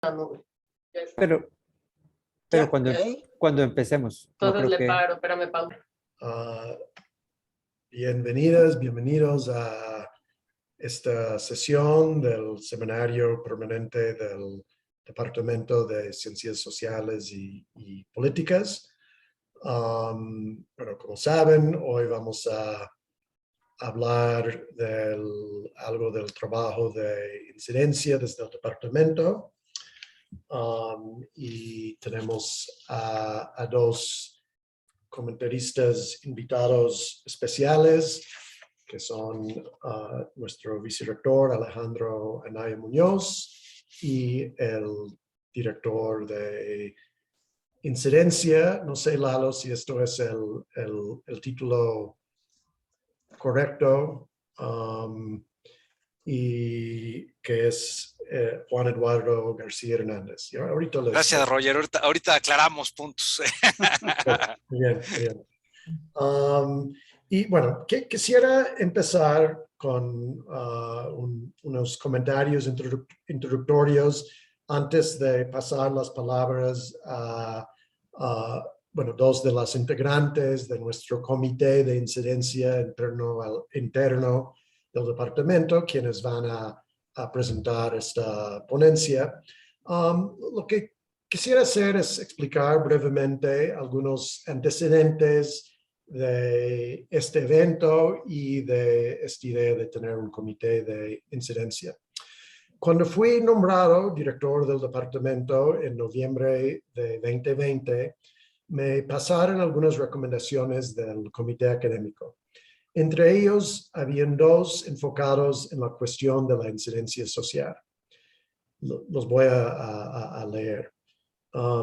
Pero, pero cuando empecemos, no Entonces creo le que... paro, espérame, Pau. Bienvenidas, bienvenidos a esta sesión del Seminario Permanente del Departamento de Ciencias Sociales y Políticas. Pero como saben, hoy vamos a hablar algo del trabajo de incidencia desde el departamento. Y tenemos a dos comentaristas invitados especiales, que son nuestro vicerrector Alejandro Anaya Muñoz y el director de incidencia. No sé, Lalo, si esto es el título correcto, y que es Juan Eduardo García Hernández. Gracias, Roger. Ahorita aclaramos puntos. Bien, bien. Y bueno, quisiera empezar con unos comentarios introductorios antes de pasar las palabras a dos de las integrantes de nuestro comité de incidencia interno del departamento, quienes van a presentar esta ponencia. Lo que quisiera hacer es explicar brevemente algunos antecedentes de este evento y de esta idea de tener un comité de incidencia. Cuando fui nombrado director del departamento en noviembre de 2020, me pasaron algunas recomendaciones del comité académico. Entre ellos, habían dos enfocados en la cuestión de la incidencia social. Los voy a leer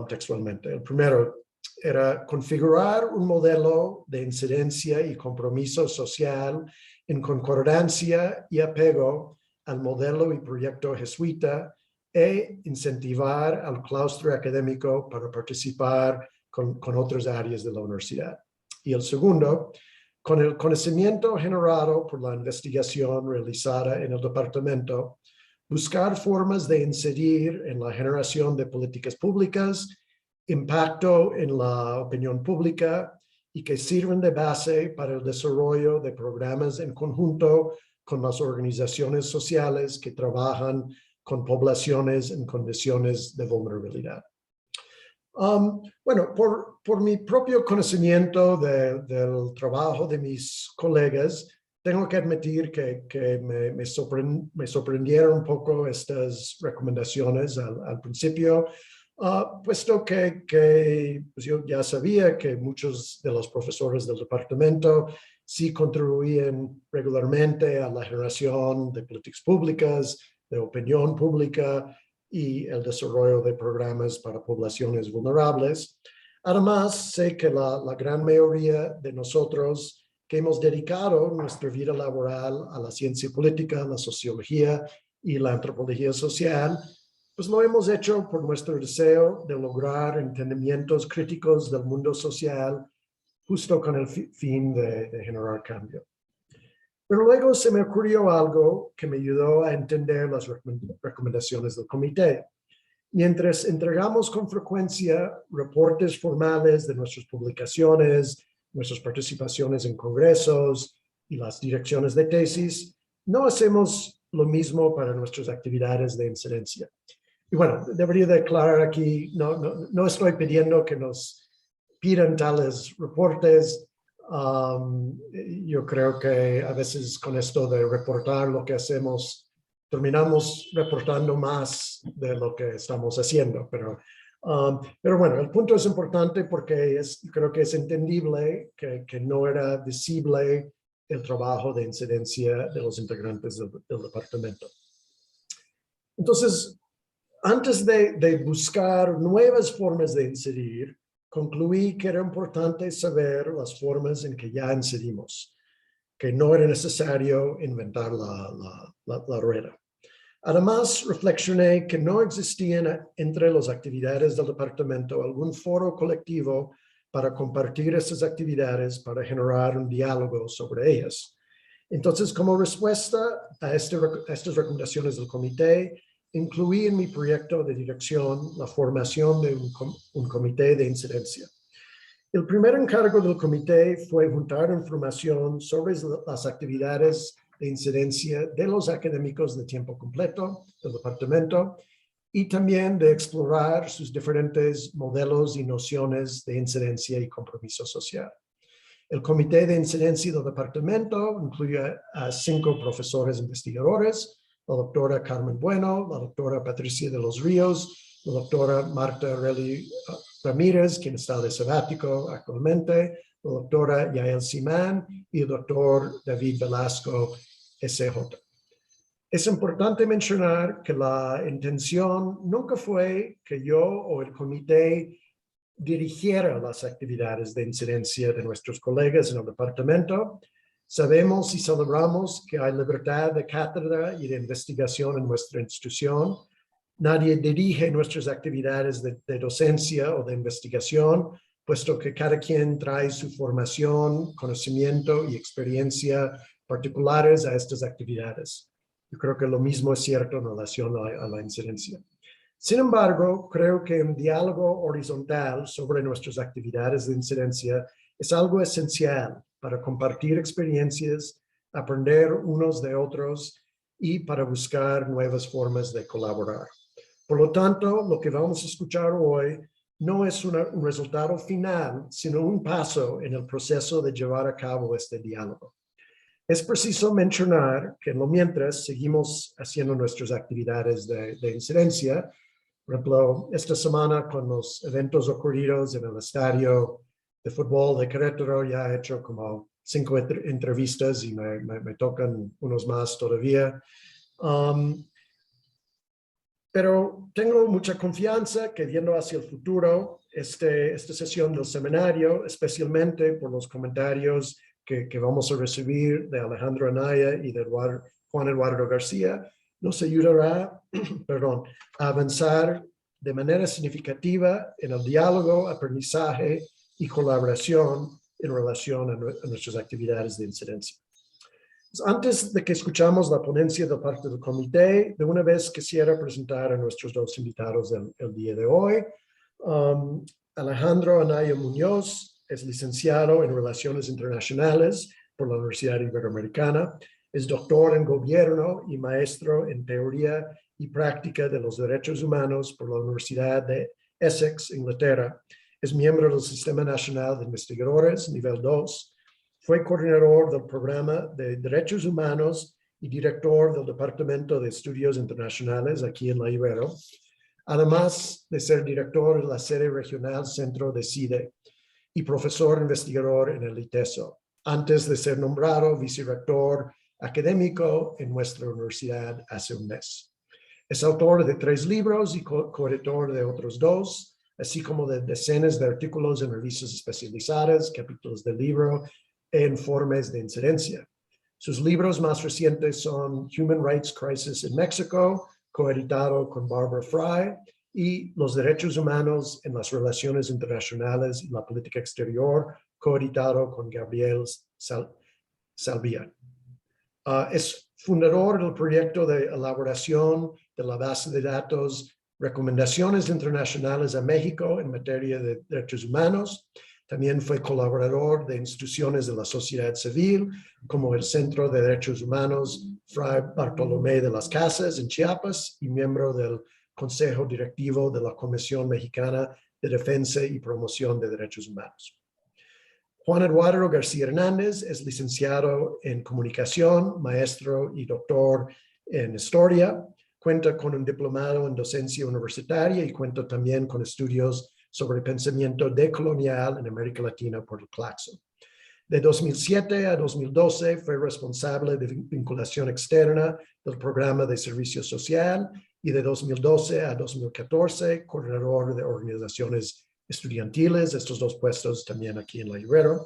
textualmente. El primero era configurar un modelo de incidencia y compromiso social en concordancia y apego al modelo y proyecto jesuita e incentivar al claustro académico para participar con otras áreas de la universidad. Y el segundo, con el conocimiento generado por la investigación realizada en el departamento, buscar formas de incidir en la generación de políticas públicas, impacto en la opinión pública y que sirven de base para el desarrollo de programas en conjunto con las organizaciones sociales que trabajan con poblaciones en condiciones de vulnerabilidad. Bueno, por mi propio conocimiento del trabajo de mis colegas, tengo que admitir que me sorprendieron un poco estas recomendaciones al principio, puesto que pues yo ya sabía que muchos de los profesores del departamento sí contribuían regularmente a la generación de políticas públicas, de opinión pública y el desarrollo de programas para poblaciones vulnerables. Además, sé que la gran mayoría de nosotros que hemos dedicado nuestra vida laboral a la ciencia política, la sociología y la antropología social, pues lo hemos hecho por nuestro deseo de lograr entendimientos críticos del mundo social, justo con el fin de generar cambio. Pero luego se me ocurrió algo que me ayudó a entender las recomendaciones del comité. Mientras entregamos con frecuencia reportes formales de nuestras publicaciones, nuestras participaciones en congresos y las direcciones de tesis, no hacemos lo mismo para nuestras actividades de incidencia. Y bueno, debería declarar aquí, no estoy pidiendo que nos pidan tales reportes. Yo creo que a veces con esto de reportar lo que hacemos, terminamos reportando más de lo que estamos haciendo. Pero bueno, el punto es importante porque creo que es entendible que no era visible el trabajo de incidencia de los integrantes del departamento. Entonces, antes de buscar nuevas formas de incidir, concluí que era importante saber las formas en que ya incidimos, que no era necesario inventar la rueda. Además, reflexioné que no existía entre las actividades del departamento algún foro colectivo para compartir estas actividades, para generar un diálogo sobre ellas. Entonces, como respuesta a estas recomendaciones del comité, incluí en mi proyecto de dirección la formación de un comité de incidencia. El primer encargo del comité fue juntar información sobre las actividades de incidencia de los académicos de tiempo completo del departamento y también de explorar sus diferentes modelos y nociones de incidencia y compromiso social. El comité de incidencia del departamento incluye a 5 profesores investigadores, la doctora Carmen Bueno, la doctora Patricia de los Ríos, la doctora Marta Relly Ramírez, quien está de sabático actualmente, la doctora Yael Simán y el doctor David Velasco, SJ. Es importante mencionar que la intención nunca fue que yo o el comité dirigiera las actividades de incidencia de nuestros colegas en el departamento. Sabemos y celebramos que hay libertad de cátedra y de investigación en nuestra institución. Nadie dirige nuestras actividades de docencia o de investigación, puesto que cada quien trae su formación, conocimiento y experiencia particulares a estas actividades. Yo creo que lo mismo es cierto en relación a la incidencia. Sin embargo, creo que un diálogo horizontal sobre nuestras actividades de incidencia es algo esencial para compartir experiencias, aprender unos de otros y para buscar nuevas formas de colaborar. Por lo tanto, lo que vamos a escuchar hoy no es un resultado final, sino un paso en el proceso de llevar a cabo este diálogo. Es preciso mencionar que en lo mientras seguimos haciendo nuestras actividades de incidencia. Por ejemplo, esta semana con los eventos ocurridos en el estadio de fútbol de Querétaro ya he hecho como 5 entrevistas y me tocan unos más todavía. Pero tengo mucha confianza que viendo hacia el futuro, esta sesión del seminario, especialmente por los comentarios que vamos a recibir de Alejandro Anaya y de Juan Eduardo García, nos ayudará a avanzar de manera significativa en el diálogo, aprendizaje y colaboración en relación a nuestras actividades de incidencia. Antes de que escuchamos la ponencia de parte del comité, de una vez quisiera presentar a nuestros 2 invitados el día de hoy. Alejandro Anaya Muñoz es licenciado en Relaciones Internacionales por la Universidad Iberoamericana, es doctor en Gobierno y maestro en Teoría y Práctica de los Derechos Humanos por la Universidad de Essex, Inglaterra. Es miembro del Sistema Nacional de Investigadores, nivel 2. Fue coordinador del Programa de Derechos Humanos y director del Departamento de Estudios Internacionales aquí en la Ibero, además de ser director de la sede regional Centro de CIDE y profesor investigador en el ITESO, antes de ser nombrado vicerrector académico en nuestra universidad hace un mes. Es autor de 3 libros y coeditor de otros 2, así como de decenas de artículos en revistas especializadas, capítulos del libro e informes de incidencia. Sus libros más recientes son Human Rights Crisis in Mexico, coeditado con Barbara Fry, y Los Derechos Humanos en las Relaciones Internacionales y la Política Exterior, coeditado con Gabriel Salvian. Es fundador del proyecto de elaboración de la base de datos Recomendaciones Internacionales a México en materia de derechos humanos. También fue colaborador de instituciones de la sociedad civil, como el Centro de Derechos Humanos Fray Bartolomé de las Casas en Chiapas y miembro del Consejo Directivo de la Comisión Mexicana de Defensa y Promoción de Derechos Humanos. Juan Eduardo García Hernández es licenciado en Comunicación, maestro y doctor en Historia. Cuenta con un diplomado en docencia universitaria y cuenta también con estudios sobre pensamiento decolonial en América Latina por el Claxo. De 2007 a 2012 fue responsable de vinculación externa del programa de servicio social y de 2012 a 2014 coordinador de organizaciones estudiantiles, estos 2 puestos también aquí en la Ibero.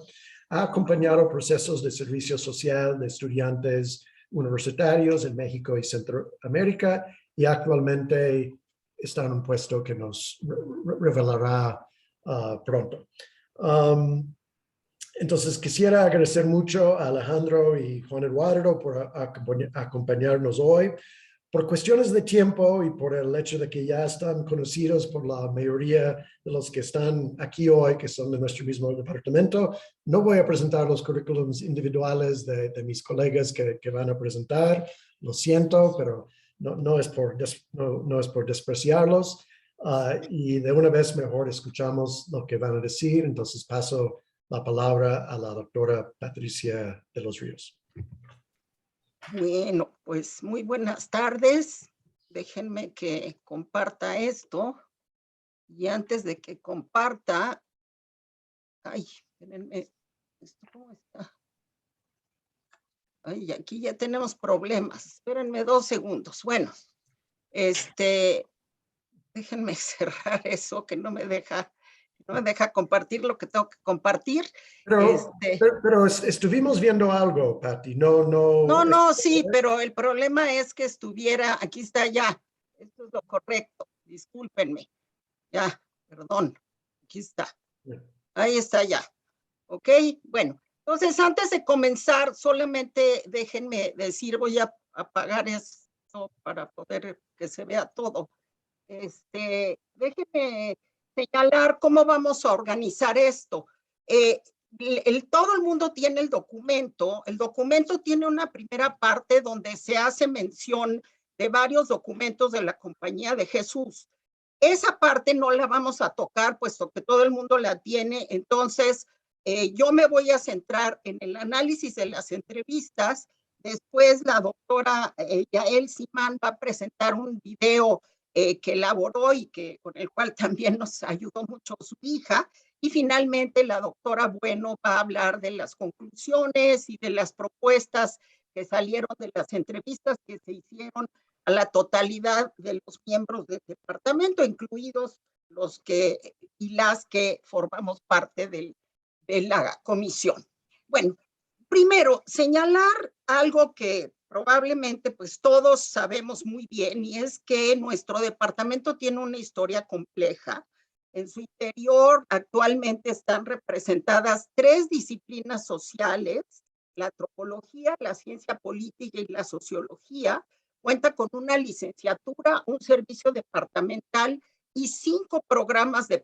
Ha acompañado procesos de servicio social de estudiantes universitarios en México y Centroamérica y actualmente está en un puesto que nos revelará pronto. Entonces, quisiera agradecer mucho a Alejandro y Juan Eduardo por acompañarnos hoy. por cuestiones de tiempo y por el hecho de que ya están conocidos por la mayoría de los que están aquí hoy, que son de nuestro mismo departamento, no voy a presentar los currículums individuales de mis colegas que van a presentar. Lo siento, pero no es por despreciarlos. Y de una vez mejor escuchamos lo que van a decir. Entonces paso la palabra a la doctora Patricia de los Ríos. Bueno, pues muy buenas tardes. Déjenme que comparta esto. Y antes de que comparta, ay, espérenme, ¿esto cómo está? Ay, aquí ya tenemos problemas. Espérenme 2 segundos. Bueno, déjenme cerrar eso que no me deja compartir lo que tengo que compartir. Pero estuvimos viendo algo, Patty. No, sí, pero el problema es que aquí está ya. Esto es lo correcto. Discúlpenme. Ya, perdón. Aquí está. Ahí está ya. ¿Ok? Bueno, entonces antes de comenzar, solamente déjenme decir, voy a apagar esto para poder que se vea todo. Déjenme señalar cómo vamos a organizar esto. Todo el mundo tiene el documento. El documento tiene una primera parte donde se hace mención de varios documentos de la Compañía de Jesús. Esa parte no la vamos a tocar, puesto que todo el mundo la tiene. Entonces, yo me voy a centrar en el análisis de las entrevistas. Después, la doctora Yael Simán va a presentar un video que elaboró y con el cual también nos ayudó mucho su hija. Y finalmente la doctora Bueno va a hablar de las conclusiones y de las propuestas que salieron de las entrevistas que se hicieron a la totalidad de los miembros del departamento, incluidos los que y las que formamos parte de la comisión. Bueno, primero, señalar algo que probablemente pues todos sabemos muy bien, y es que nuestro departamento tiene una historia compleja. En su interior actualmente están representadas 3 disciplinas sociales: la antropología, la ciencia política y la sociología. Cuenta con una licenciatura, un servicio departamental y 5 programas de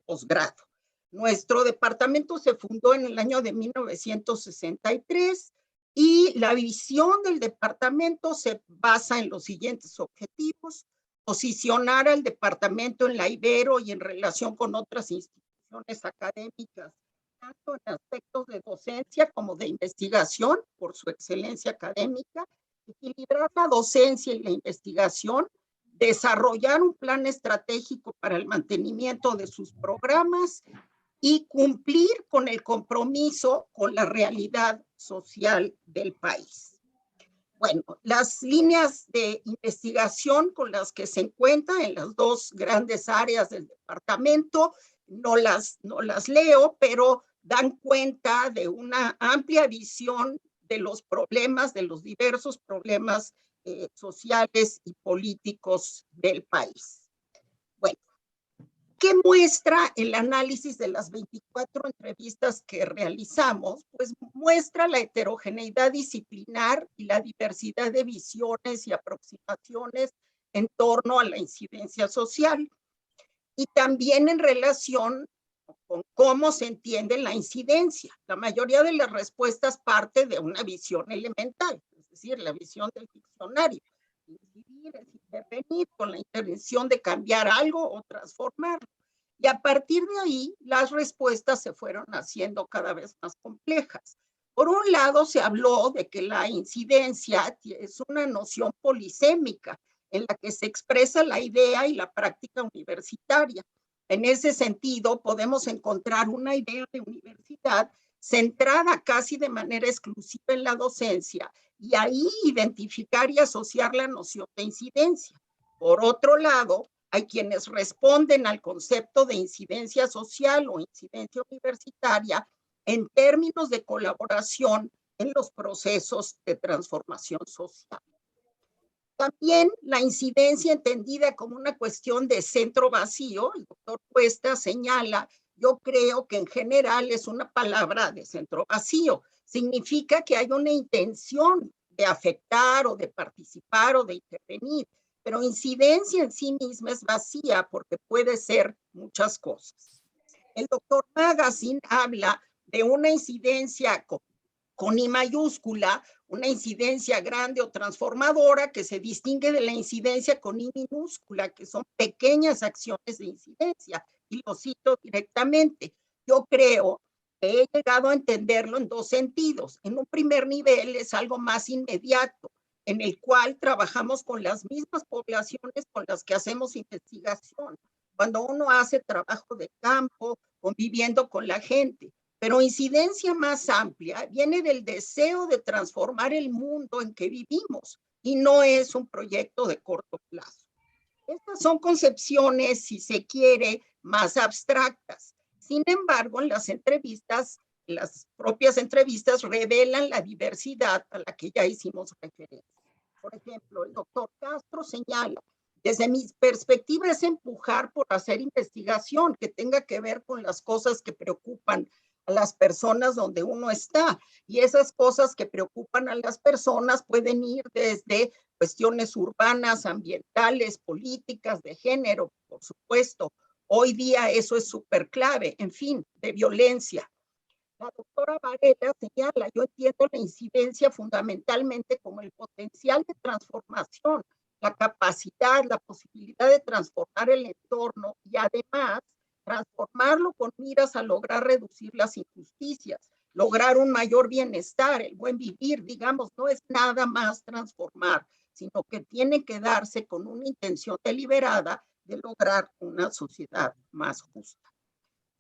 posgrado. Nuestro departamento se fundó en el año de 1963 y la visión del departamento se basa en los siguientes objetivos: posicionar al departamento en la Ibero y en relación con otras instituciones académicas, tanto en aspectos de docencia como de investigación, por su excelencia académica; equilibrar la docencia y la investigación; desarrollar un plan estratégico para el mantenimiento de sus programas; y cumplir con el compromiso con la realidad social del país. Bueno, las líneas de investigación con las que se encuentran en las 2 grandes áreas del departamento, no las leo, pero dan cuenta de una amplia visión de los problemas, de los diversos problemas sociales y políticos del país. Bueno, ¿qué muestra el análisis de las 24 entrevistas que realizamos? Pues muestra la heterogeneidad disciplinar y la diversidad de visiones y aproximaciones en torno a la incidencia social, y también en relación con cómo se entiende la incidencia. La mayoría de las respuestas parte de una visión elemental, es decir, la visión del diccionario. Incidir es intervenir con la intención de cambiar algo o transformarlo. Y a partir de ahí, las respuestas se fueron haciendo cada vez más complejas. Por un lado, se habló de que la incidencia es una noción polisémica en la que se expresa la idea y la práctica universitaria. En ese sentido, podemos encontrar una idea de universidad centrada casi de manera exclusiva en la docencia, y ahí identificar y asociar la noción de incidencia. Por otro lado, hay quienes responden al concepto de incidencia social o incidencia universitaria en términos de colaboración en los procesos de transformación social. También la incidencia entendida como una cuestión de centro vacío, el doctor Cuesta señala, yo creo que en general es una palabra de centro vacío. Significa que hay una intención de afectar o de participar o de intervenir, pero incidencia en sí misma es vacía porque puede ser muchas cosas. El doctor Magazine habla de una incidencia con I mayúscula, una incidencia grande o transformadora que se distingue de la incidencia con I minúscula, que son pequeñas acciones de incidencia, y lo cito directamente. Yo creo que he llegado a entenderlo en dos sentidos. En un primer nivel es algo más inmediato, en el cual trabajamos con las mismas poblaciones con las que hacemos investigación, cuando uno hace trabajo de campo, conviviendo con la gente. Pero incidencia más amplia viene del deseo de transformar el mundo en que vivimos y no es un proyecto de corto plazo. Estas son concepciones, si se quiere, más abstractas. Sin embargo, en las entrevistas, las propias entrevistas revelan la diversidad a la que ya hicimos referencia. Por ejemplo, el doctor Castro señala, desde mi perspectiva es empujar por hacer investigación que tenga que ver con las cosas que preocupan a las personas donde uno está. Y esas cosas que preocupan a las personas pueden ir desde cuestiones urbanas, ambientales, políticas, de género, por supuesto. Hoy día eso es súper clave, en fin, de violencia. La doctora Varela señala, yo entiendo la incidencia fundamentalmente como el potencial de transformación, la capacidad, la posibilidad de transformar el entorno y además transformarlo con miras a lograr reducir las injusticias, lograr un mayor bienestar, el buen vivir, digamos, no es nada más transformar, sino que tiene que darse con una intención deliberada de lograr una sociedad más justa.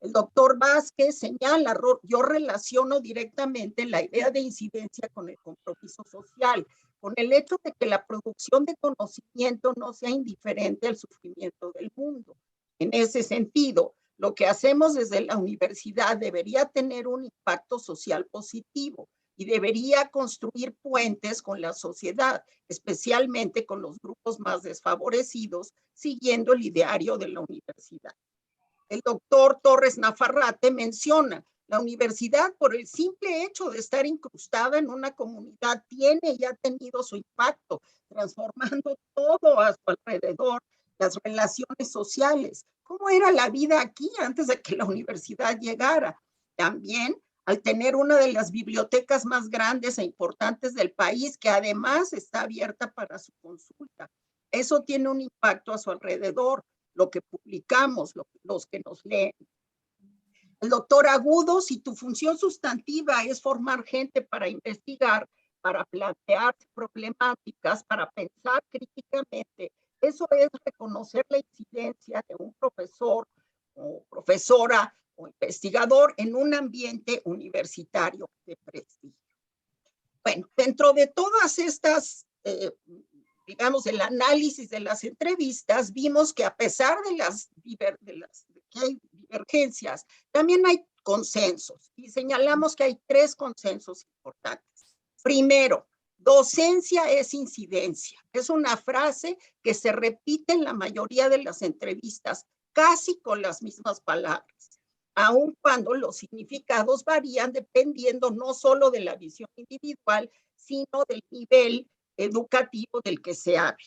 El doctor Vázquez señala, yo relaciono directamente la idea de incidencia con el compromiso social, con el hecho de que la producción de conocimiento no sea indiferente al sufrimiento del mundo. En ese sentido, lo que hacemos desde la universidad debería tener un impacto social positivo y debería construir puentes con la sociedad, especialmente con los grupos más desfavorecidos, siguiendo el ideario de la universidad. El doctor Torres Nafarrate menciona, la universidad por el simple hecho de estar incrustada en una comunidad tiene y ha tenido su impacto, transformando todo a su alrededor, las relaciones sociales. ¿Cómo era la vida aquí antes de que la universidad llegara? También al tener una de las bibliotecas más grandes e importantes del país, que además está abierta para su consulta. Eso tiene un impacto a su alrededor, lo que publicamos, los que nos leen. El doctor Agudo, si tu función sustantiva es formar gente para investigar, para plantear problemáticas, para pensar críticamente, eso es reconocer la incidencia de un profesor o profesora o investigador en un ambiente universitario de prestigio. Bueno, dentro de todas estas digamos, el análisis de las entrevistas, vimos que a pesar de que hay divergencias, también hay consensos y señalamos que hay tres consensos importantes. Primero, docencia es incidencia. Es una frase que se repite en la mayoría de las entrevistas, casi con las mismas palabras, aun cuando los significados varían dependiendo no solo de la visión individual, sino del nivel educativo del que se hable.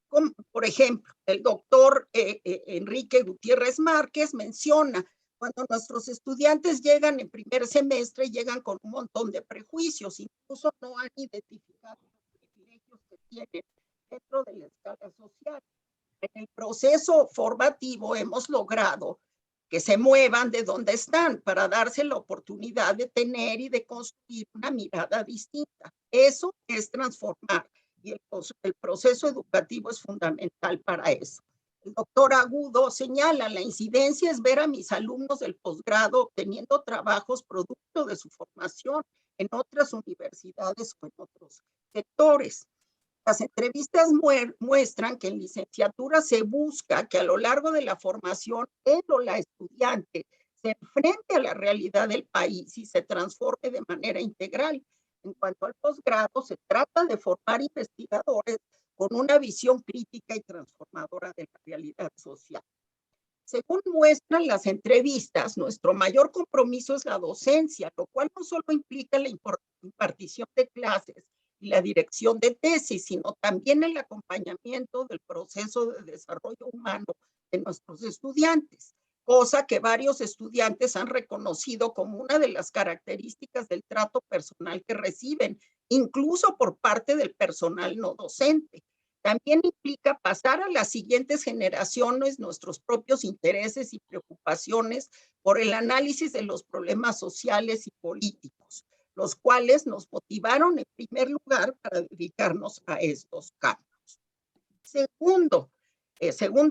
Como, por ejemplo, el doctor Enrique Gutiérrez Márquez menciona, cuando nuestros estudiantes llegan en primer semestre, llegan con un montón de prejuicios, incluso no han identificado los privilegios que tienen dentro de la escala social. En el proceso formativo hemos logrado que se muevan de donde están para darse la oportunidad de tener y de construir una mirada distinta. Eso es transformar y el proceso educativo es fundamental para eso. El doctor Agudo señala, la incidencia es ver a mis alumnos del posgrado obteniendo trabajos producto de su formación en otras universidades o en otros sectores. Las entrevistas muestran que en licenciatura se busca que a lo largo de la formación él o la estudiante se enfrente a la realidad del país y se transforme de manera integral. En cuanto al posgrado, se trata de formar investigadores con una visión crítica y transformadora de la realidad social. Según muestran las entrevistas, nuestro mayor compromiso es la docencia, lo cual no solo implica la impartición de clases, y la dirección de tesis, sino también el acompañamiento del proceso de desarrollo humano de nuestros estudiantes, cosa que varios estudiantes han reconocido como una de las características del trato personal que reciben, incluso por parte del personal no docente. También implica pasar a las siguientes generaciones nuestros propios intereses y preocupaciones por el análisis de los problemas sociales y políticos, los cuales nos motivaron en primer lugar para dedicarnos a estos campos. Segundo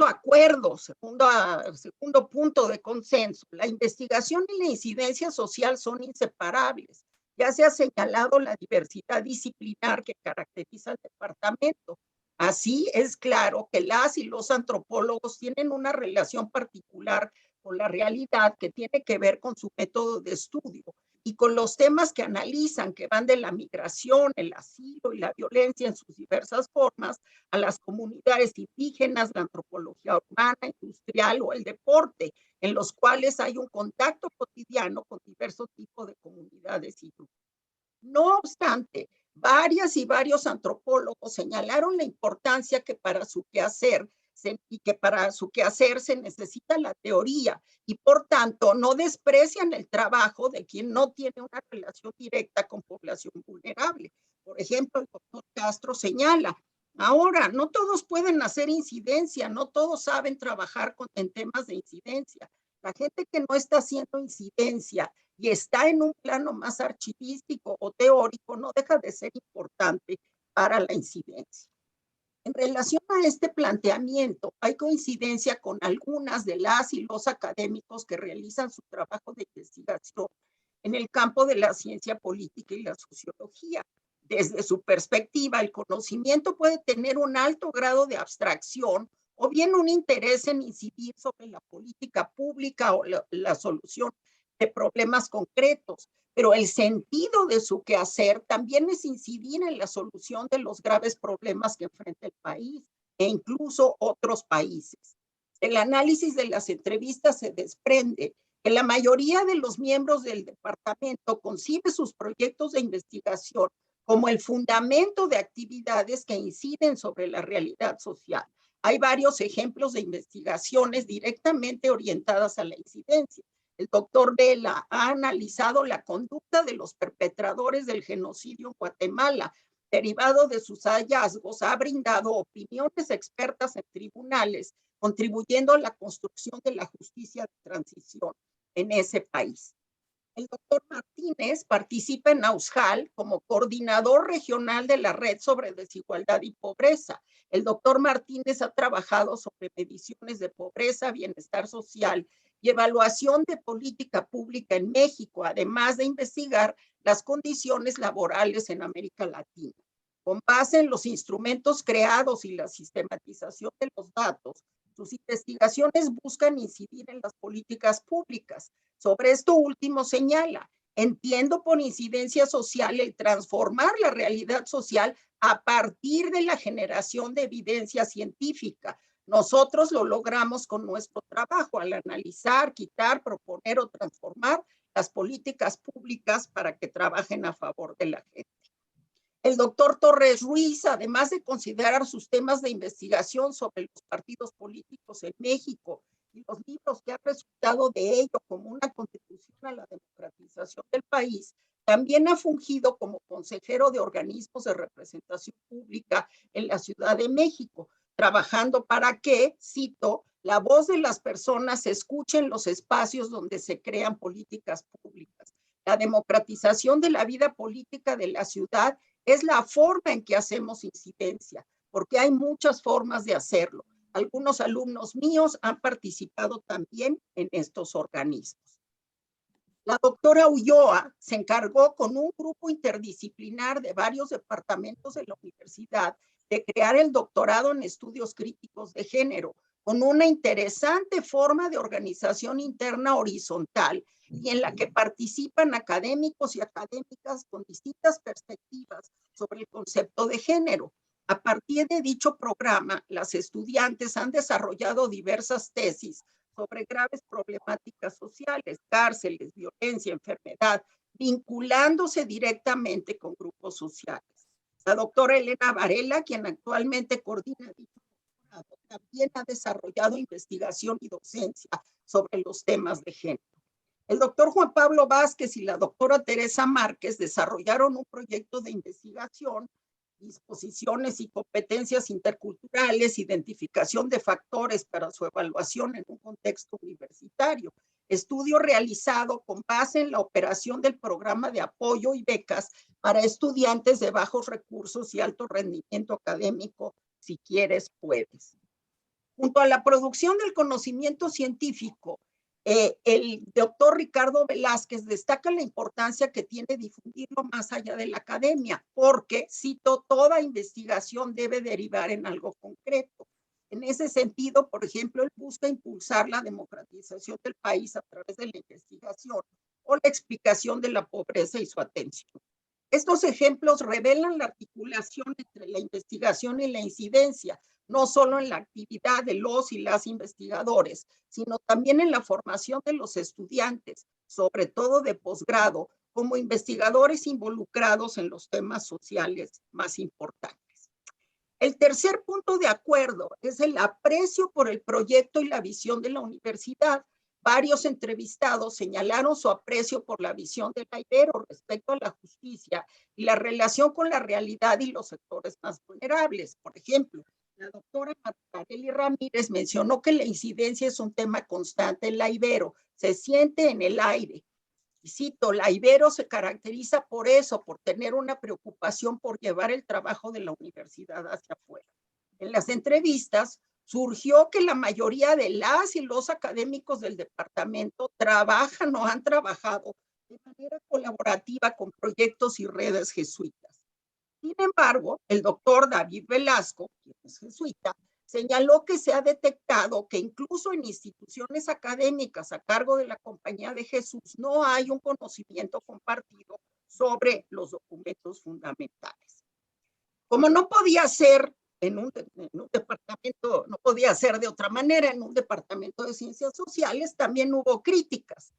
acuerdo, segundo punto de consenso, la investigación y la incidencia social son inseparables. Ya se ha señalado la diversidad disciplinar que caracteriza al departamento. Así es claro que las y los antropólogos tienen una relación particular con la realidad que tiene que ver con su método de estudio y con los temas que analizan, que van de la migración, el asilo y la violencia en sus diversas formas, a las comunidades indígenas, la antropología urbana, industrial o el deporte, en los cuales hay un contacto cotidiano con diversos tipos de comunidades y grupos. No obstante, varias y varios antropólogos señalaron la importancia que para su quehacer se necesita la teoría y por tanto no desprecian el trabajo de quien no tiene una relación directa con población vulnerable. Por ejemplo, el doctor Castro señala, ahora, no todos pueden hacer incidencia, no todos saben trabajar en temas de incidencia. La gente que no está haciendo incidencia y está en un plano más archivístico o teórico no deja de ser importante para la incidencia. En relación a este planteamiento, hay coincidencia con algunas de las y los académicos que realizan su trabajo de investigación en el campo de la ciencia política y la sociología. Desde su perspectiva, el conocimiento puede tener un alto grado de abstracción o bien un interés en incidir sobre la política pública o la solución de problemas concretos, pero el sentido de su quehacer también es incidir en la solución de los graves problemas que enfrenta el país e incluso otros países. El análisis de las entrevistas se desprende que la mayoría de los miembros del departamento concibe sus proyectos de investigación como el fundamento de actividades que inciden sobre la realidad social. Hay varios ejemplos de investigaciones directamente orientadas a la incidencia. El doctor Vela ha analizado la conducta de los perpetradores del genocidio en Guatemala. Derivado de sus hallazgos, ha brindado opiniones expertas en tribunales, contribuyendo a la construcción de la justicia de transición en ese país. El doctor Martínez participa en AUSJAL como coordinador regional de la Red sobre Desigualdad y Pobreza. El doctor Martínez ha trabajado sobre mediciones de pobreza, bienestar social y evaluación de política pública en México, además de investigar las condiciones laborales en América Latina. Con base en los instrumentos creados y la sistematización de los datos, sus investigaciones buscan incidir en las políticas públicas. Sobre esto último señala, entiendo por incidencia social el transformar la realidad social a partir de la generación de evidencia científica. Nosotros lo logramos con nuestro trabajo al analizar, quitar, proponer o transformar las políticas públicas para que trabajen a favor de la gente. El doctor Torres Ruiz, además de considerar sus temas de investigación sobre los partidos políticos en México y los libros que han resultado de ello como una contribución a la democratización del país, también ha fungido como consejero de organismos de representación pública en la Ciudad de México, trabajando para que, cito, la voz de las personas se escuche en los espacios donde se crean políticas públicas. La democratización de la vida política de la ciudad es la forma en que hacemos incidencia, porque hay muchas formas de hacerlo. Algunos alumnos míos han participado también en estos organismos. La doctora Ulloa se encargó con un grupo interdisciplinar de varios departamentos de la universidad de crear el doctorado en estudios críticos de género, con una interesante forma de organización interna horizontal y en la que participan académicos y académicas con distintas perspectivas sobre el concepto de género. A partir de dicho programa, las estudiantes han desarrollado diversas tesis sobre graves problemáticas sociales, cárceles, violencia, enfermedad, vinculándose directamente con grupos sociales. La doctora Elena Varela, quien actualmente coordina dicho doctorado, también ha desarrollado investigación y docencia sobre los temas de género. El doctor Juan Pablo Vázquez y la doctora Teresa Márquez desarrollaron un proyecto de investigación, disposiciones y competencias interculturales, identificación de factores para su evaluación en un contexto universitario. Estudio realizado con base en la operación del programa de apoyo y becas para estudiantes de bajos recursos y alto rendimiento académico. Si quieres, puedes. Junto a la producción del conocimiento científico, el doctor Ricardo Velázquez destaca la importancia que tiene difundirlo más allá de la academia, porque, cito, toda investigación debe derivar en algo concreto. En ese sentido, por ejemplo, él busca impulsar la democratización del país a través de la investigación o la explicación de la pobreza y su atención. Estos ejemplos revelan la articulación entre la investigación y la incidencia, no solo en la actividad de los y las investigadores, sino también en la formación de los estudiantes, sobre todo de posgrado, como investigadores involucrados en los temas sociales más importantes. El tercer punto de acuerdo es el aprecio por el proyecto y la visión de la universidad. Varios entrevistados señalaron su aprecio por la visión de la Ibero respecto a la justicia y la relación con la realidad y los sectores más vulnerables. Por ejemplo, la doctora Margareli Ramírez mencionó que la incidencia es un tema constante en la Ibero, se siente en el aire. Y cito, la Ibero se caracteriza por eso, por tener una preocupación por llevar el trabajo de la universidad hacia afuera. En las entrevistas surgió que la mayoría de las y los académicos del departamento trabajan o han trabajado de manera colaborativa con proyectos y redes jesuitas. Sin embargo, el doctor David Velasco, quien es jesuita, señaló que se ha detectado que incluso en instituciones académicas a cargo de la Compañía de Jesús no hay un conocimiento compartido sobre los documentos fundamentales. Como no podía ser en un departamento, no podía ser de otra manera, en un departamento de ciencias sociales, también hubo críticas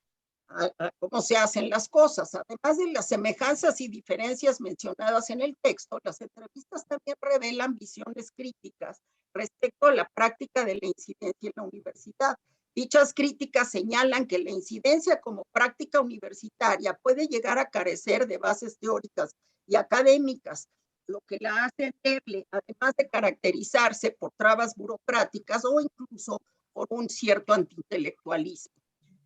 a cómo se hacen las cosas. Además de las semejanzas y diferencias mencionadas en el texto, las entrevistas también revelan visiones críticas respecto a la práctica de la incidencia en la universidad. Dichas críticas señalan que la incidencia como práctica universitaria puede llegar a carecer de bases teóricas y académicas, lo que la hace endeble, además de caracterizarse por trabas burocráticas o incluso por un cierto antiintelectualismo.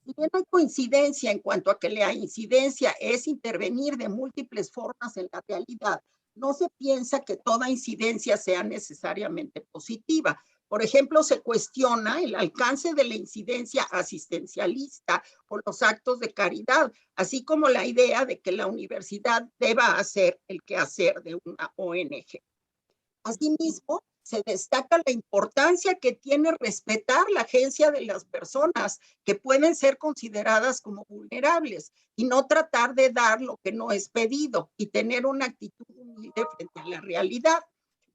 Si bien hay coincidencia en cuanto a que la incidencia es intervenir de múltiples formas en la realidad, no se piensa que toda incidencia sea necesariamente positiva. Por ejemplo, se cuestiona el alcance de la incidencia asistencialista o los actos de caridad, así como la idea de que la universidad deba hacer el quehacer de una ONG. Asimismo, se destaca la importancia que tiene respetar la agencia de las personas que pueden ser consideradas como vulnerables y no tratar de dar lo que no es pedido y tener una actitud humilde frente a la realidad.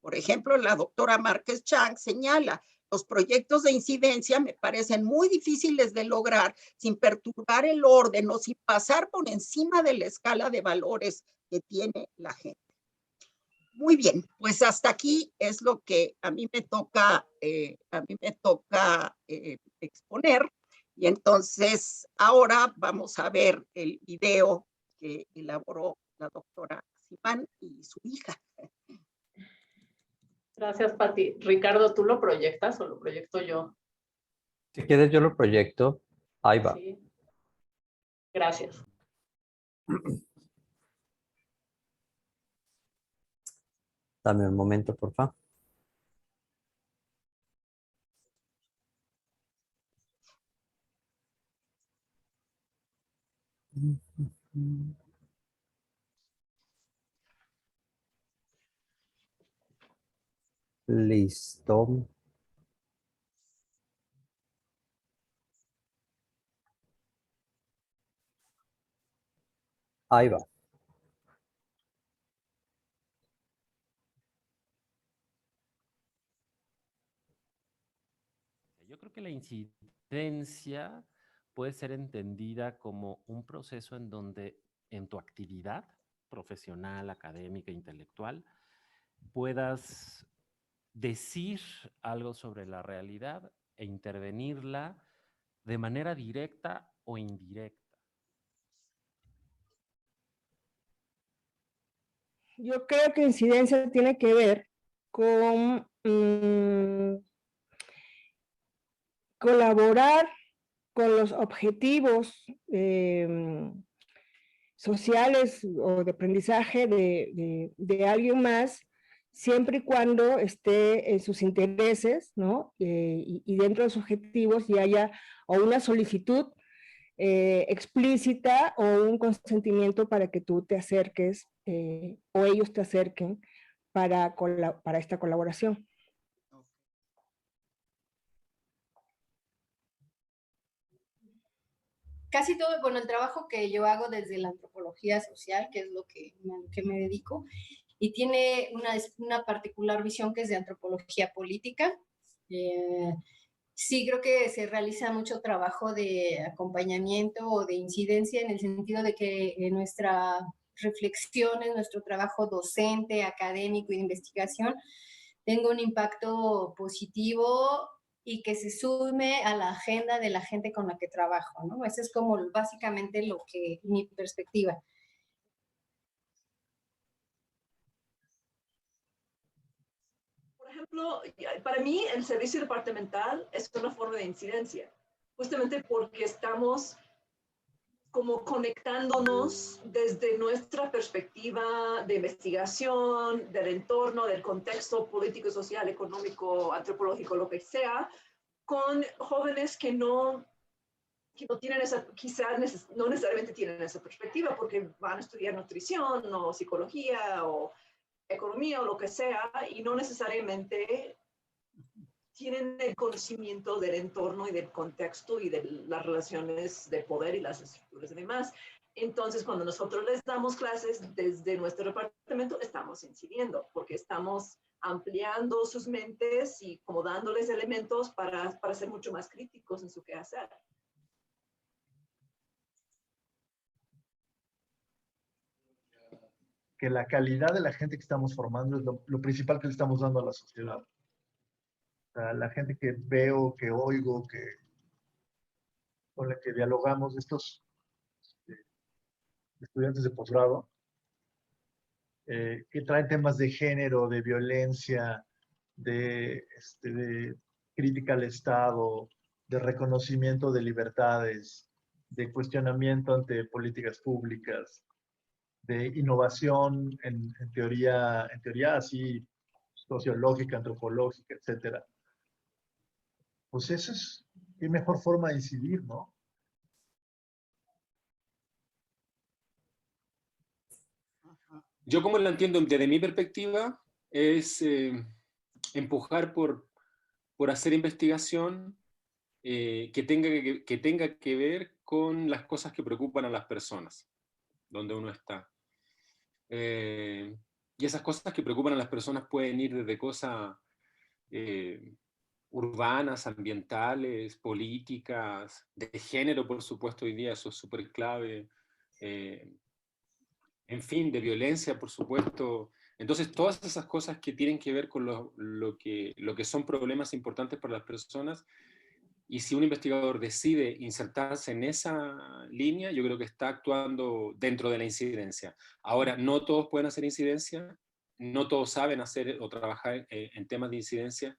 Por ejemplo, la doctora Márquez Chang señala, los proyectos de incidencia me parecen muy difíciles de lograr sin perturbar el orden o sin pasar por encima de la escala de valores que tiene la gente. Muy bien, pues hasta aquí es lo que a mí me toca exponer. Y entonces ahora vamos a ver el video que elaboró la doctora Simán y su hija. Gracias, Pati. Ricardo, ¿tú lo proyectas o lo proyecto yo? Si quieres, yo lo proyecto. Ahí va. Sí. Gracias. Dame un momento, por favor. Listo. Ahí va. Yo creo que la incidencia puede ser entendida como un proceso en donde en tu actividad profesional, académica, intelectual, puedas decir algo sobre la realidad e intervenirla de manera directa o indirecta. Yo creo que incidencia tiene que ver con colaborar con los objetivos sociales o de aprendizaje de alguien más, siempre y cuando esté en sus intereses, ¿no? Y dentro de sus objetivos y haya o una solicitud explícita o un consentimiento para que tú te acerques o ellos te acerquen para esta colaboración. Casi todo, bueno, el trabajo que yo hago desde la antropología social, que es lo que me dedico, y tiene una particular visión que es de antropología política. Sí, creo que se realiza mucho trabajo de acompañamiento o de incidencia en el sentido de que nuestra reflexiones, nuestro trabajo docente, académico y de investigación tenga un impacto positivo y que se sume a la agenda de la gente con la que trabajo, ¿no? Esa es como básicamente mi perspectiva. Por ejemplo, para mí el servicio departamental es una forma de incidencia, justamente porque estamos como conectándonos desde nuestra perspectiva de investigación, del entorno, del contexto político, social, económico, antropológico, lo que sea, con jóvenes que no tienen esa, quizás no necesariamente tienen esa perspectiva porque van a estudiar nutrición o psicología o economía o lo que sea y no necesariamente tienen el conocimiento del entorno y del contexto y de las relaciones de poder y las estructuras y demás. Entonces, cuando nosotros les damos clases desde nuestro departamento, estamos incidiendo porque estamos ampliando sus mentes y como dándoles elementos para ser mucho más críticos en su quehacer. Que la calidad de la gente que estamos formando es lo principal que le estamos dando a la sociedad. O sea, la gente que veo, que oigo, con la que dialogamos, estos estudiantes de posgrado, que traen temas de género, de violencia, de crítica al Estado, de reconocimiento de libertades, de cuestionamiento ante políticas públicas, de innovación en teoría así sociológica, antropológica, etcétera. Pues eso es qué mejor forma de incidir, ¿no? Yo como lo entiendo desde mi perspectiva es empujar por hacer investigación que tenga que ver con las cosas que preocupan a las personas, donde uno está. Y esas cosas que preocupan a las personas pueden ir desde cosas urbanas, ambientales, políticas, de género, por supuesto, hoy día eso es súper clave, en fin, de violencia, por supuesto. Entonces, todas esas cosas que tienen que ver con lo que son problemas importantes para las personas, y si un investigador decide insertarse en esa línea, yo creo que está actuando dentro de la incidencia. Ahora, no todos pueden hacer incidencia, no todos saben hacer o trabajar en temas de incidencia,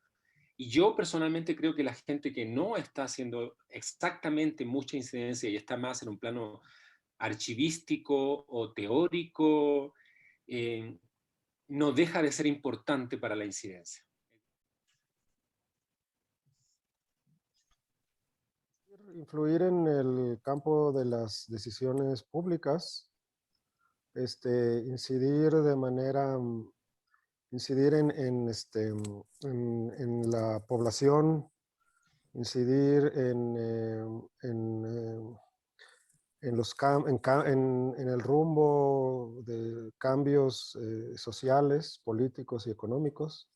y yo personalmente creo que la gente que no está haciendo exactamente mucha incidencia y está más en un plano archivístico o teórico, no deja de ser importante para la incidencia. Influir en el campo de las decisiones públicas, incidir en la población, incidir en el rumbo de cambios sociales, políticos y económicos.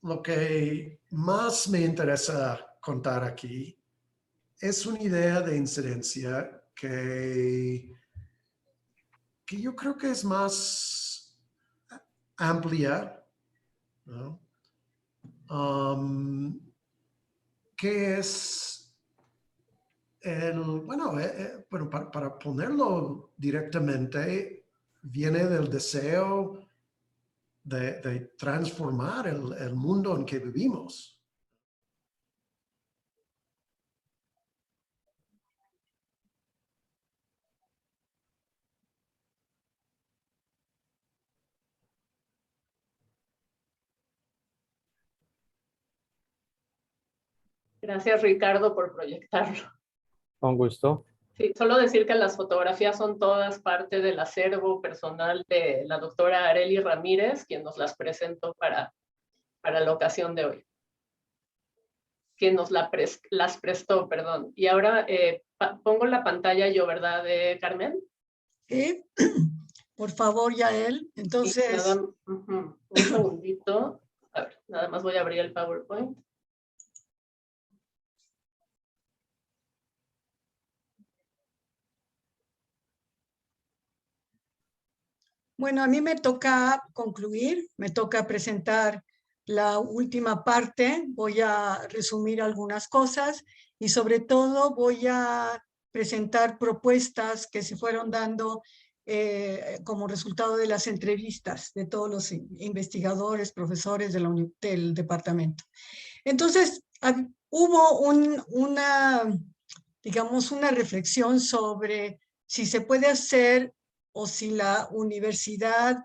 Lo que más me interesa contar aquí es una idea de incidencia que que yo creo que es más amplia, ¿no? Que es bueno, para ponerlo directamente, viene del deseo de transformar el mundo en que vivimos. Gracias, Ricardo, por proyectarlo. Con gusto. Sí, solo decir que las fotografías son todas parte del acervo personal de la doctora Arely Ramírez, quien nos las presentó para la ocasión de hoy. Quien nos las prestó, perdón. Y ahora pongo la pantalla yo, ¿verdad, Carmen? Sí, por favor, Yael. Entonces... Un segundito. A ver, nada más voy a abrir el PowerPoint. Bueno, a mí me toca concluir, me toca presentar la última parte, voy a resumir algunas cosas y sobre todo voy a presentar propuestas que se fueron dando como resultado de las entrevistas de todos los investigadores, profesores del departamento. Entonces, hubo digamos, una reflexión sobre si se puede hacer o si la universidad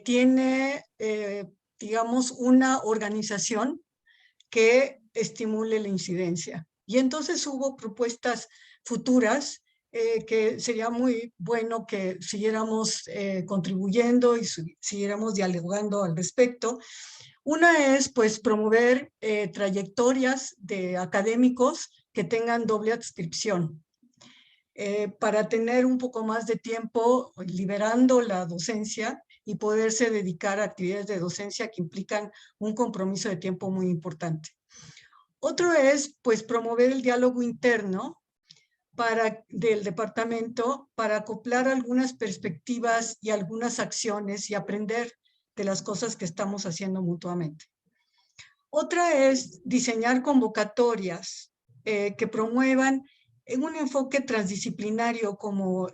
tiene, digamos, una organización que estimule la incidencia. Y entonces hubo propuestas futuras que sería muy bueno que siguiéramos contribuyendo y siguiéramos dialogando al respecto. Una es, pues, promover trayectorias de académicos que tengan doble adscripción. Para tener un poco más de tiempo liberando la docencia y poderse dedicar a actividades de docencia que implican un compromiso de tiempo muy importante. Otro es, pues, promover el diálogo interno del departamento para acoplar algunas perspectivas y algunas acciones y aprender de las cosas que estamos haciendo mutuamente. Otra es diseñar convocatorias que promuevan en un enfoque transdisciplinario como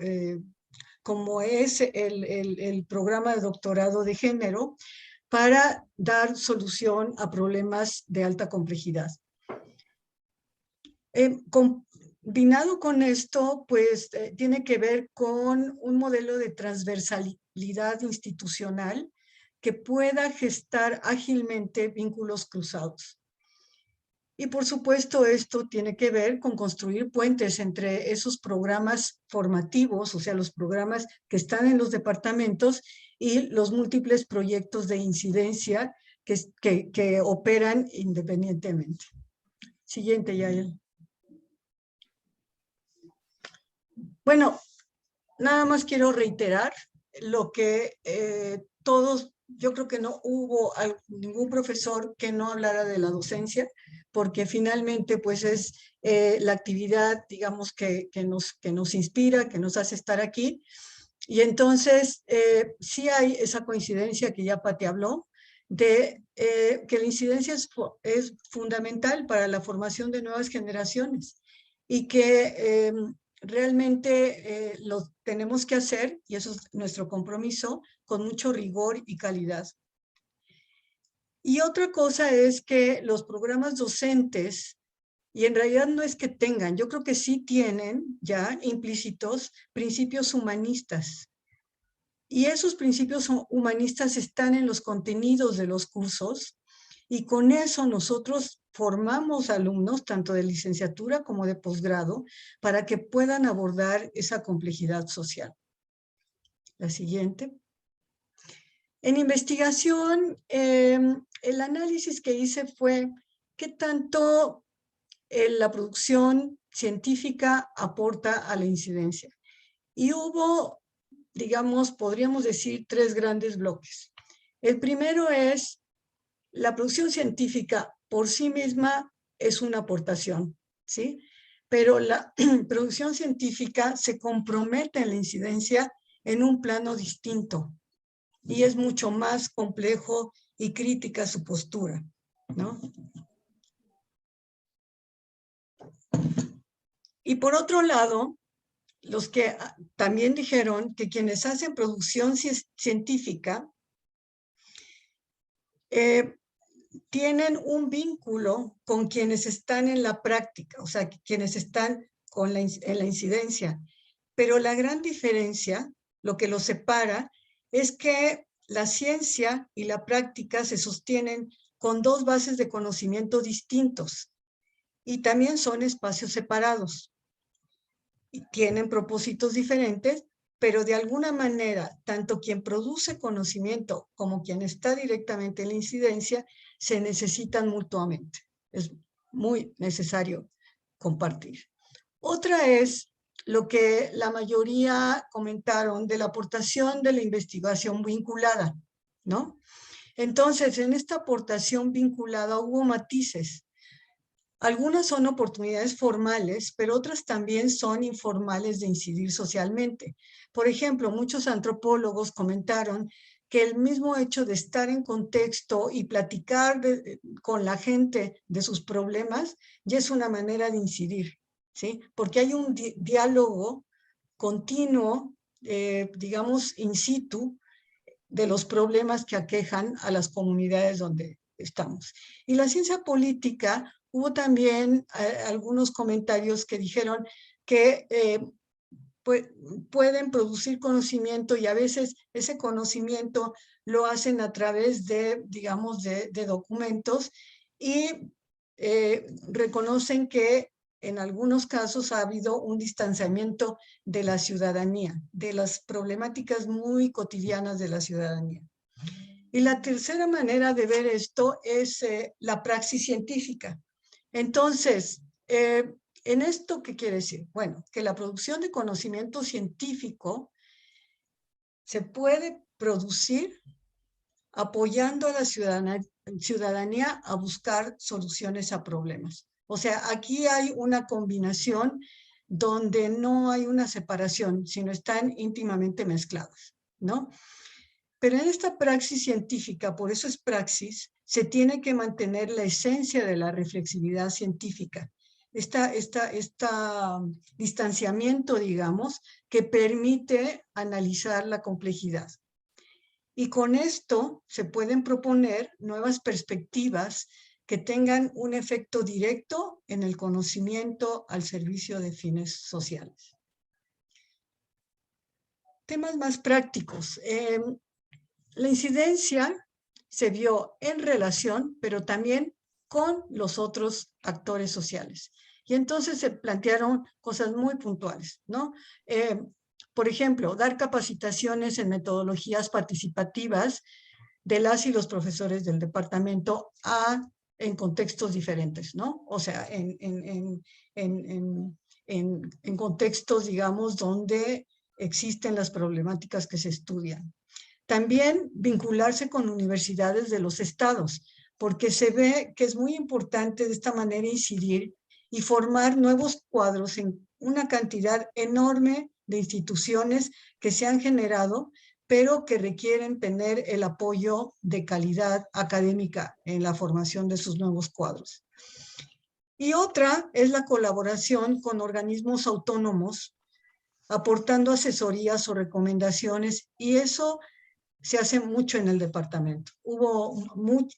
es el programa de doctorado de género para dar solución a problemas de alta complejidad. Combinado con esto, pues tiene que ver con un modelo de transversalidad institucional que pueda gestar ágilmente vínculos cruzados. Y por supuesto esto tiene que ver con construir puentes entre esos programas formativos, o sea, los programas que están en los departamentos y los múltiples proyectos de incidencia que operan independientemente. Siguiente, Yael. Bueno, nada más quiero reiterar lo que todos, yo creo que no hubo ningún profesor que no hablara de la docencia, porque finalmente pues es la actividad, digamos, que nos inspira, que nos hace estar aquí. Y entonces sí hay esa coincidencia que ya Pati habló, de que la incidencia es fundamental para la formación de nuevas generaciones y que realmente lo tenemos que hacer, y eso es nuestro compromiso, con mucho rigor y calidad. Y otra cosa es que los programas docentes, y en realidad no es que tengan, yo creo que sí tienen ya implícitos principios humanistas. Y esos principios humanistas están en los contenidos de los cursos, y con eso nosotros formamos alumnos, tanto de licenciatura como de posgrado, para que puedan abordar esa complejidad social. La siguiente. En investigación, el análisis que hice fue qué tanto la producción científica aporta a la incidencia. Y hubo, digamos, podríamos decir, tres grandes bloques. El primero es la producción científica por sí misma es una aportación, ¿sí? Pero la producción científica se compromete en la incidencia en un plano distinto y es mucho más complejo y crítica su postura, ¿no? Y por otro lado, los que también dijeron que quienes hacen producción científica tienen un vínculo con quienes están en la práctica, o sea, quienes están en la incidencia. Pero la gran diferencia, lo que los separa, es que la ciencia y la práctica se sostienen con dos bases de conocimiento distintos y también son espacios separados. Y tienen propósitos diferentes, pero de alguna manera, tanto quien produce conocimiento como quien está directamente en la incidencia, se necesitan mutuamente. Es muy necesario compartir. Otra es lo que la mayoría comentaron de la aportación de la investigación vinculada, ¿no? Entonces, en esta aportación vinculada hubo matices. Algunas son oportunidades formales, pero otras también son informales de incidir socialmente. Por ejemplo, muchos antropólogos comentaron que el mismo hecho de estar en contexto y platicar con la gente de sus problemas ya es una manera de incidir, ¿sí? Porque hay un diálogo continuo, digamos, in situ, de los problemas que aquejan a las comunidades donde estamos. Y la ciencia política, hubo también algunos comentarios que dijeron que pueden producir conocimiento y a veces ese conocimiento lo hacen a través de, digamos, de documentos y reconocen que en algunos casos ha habido un distanciamiento de la ciudadanía, de las problemáticas muy cotidianas de la ciudadanía. Y la tercera manera de ver esto es la praxis científica. Entonces, ¿en esto qué quiere decir? Bueno, que la producción de conocimiento científico se puede producir apoyando a la ciudadanía a buscar soluciones a problemas. O sea, aquí hay una combinación donde no hay una separación, sino están íntimamente mezclados, ¿no? Pero en esta praxis científica, por eso es praxis, se tiene que mantener la esencia de la reflexividad científica. Este distanciamiento, digamos, que permite analizar la complejidad. Y con esto se pueden proponer nuevas perspectivas que tengan un efecto directo en el conocimiento al servicio de fines sociales. Temas más prácticos. La incidencia se vio en relación, pero también con los otros actores sociales. Y entonces se plantearon cosas muy puntuales, ¿no? Por ejemplo, dar capacitaciones en metodologías participativas de las y los profesores del departamento en contextos diferentes, ¿no? O sea, en contextos, digamos, donde existen las problemáticas que se estudian. También vincularse con universidades de los estados, porque se ve que es muy importante de esta manera incidir y formar nuevos cuadros en una cantidad enorme de instituciones que se han generado, pero que requieren tener el apoyo de calidad académica en la formación de sus nuevos cuadros. Y otra es la colaboración con organismos autónomos, aportando asesorías o recomendaciones, y eso se hace mucho en el departamento. Hubo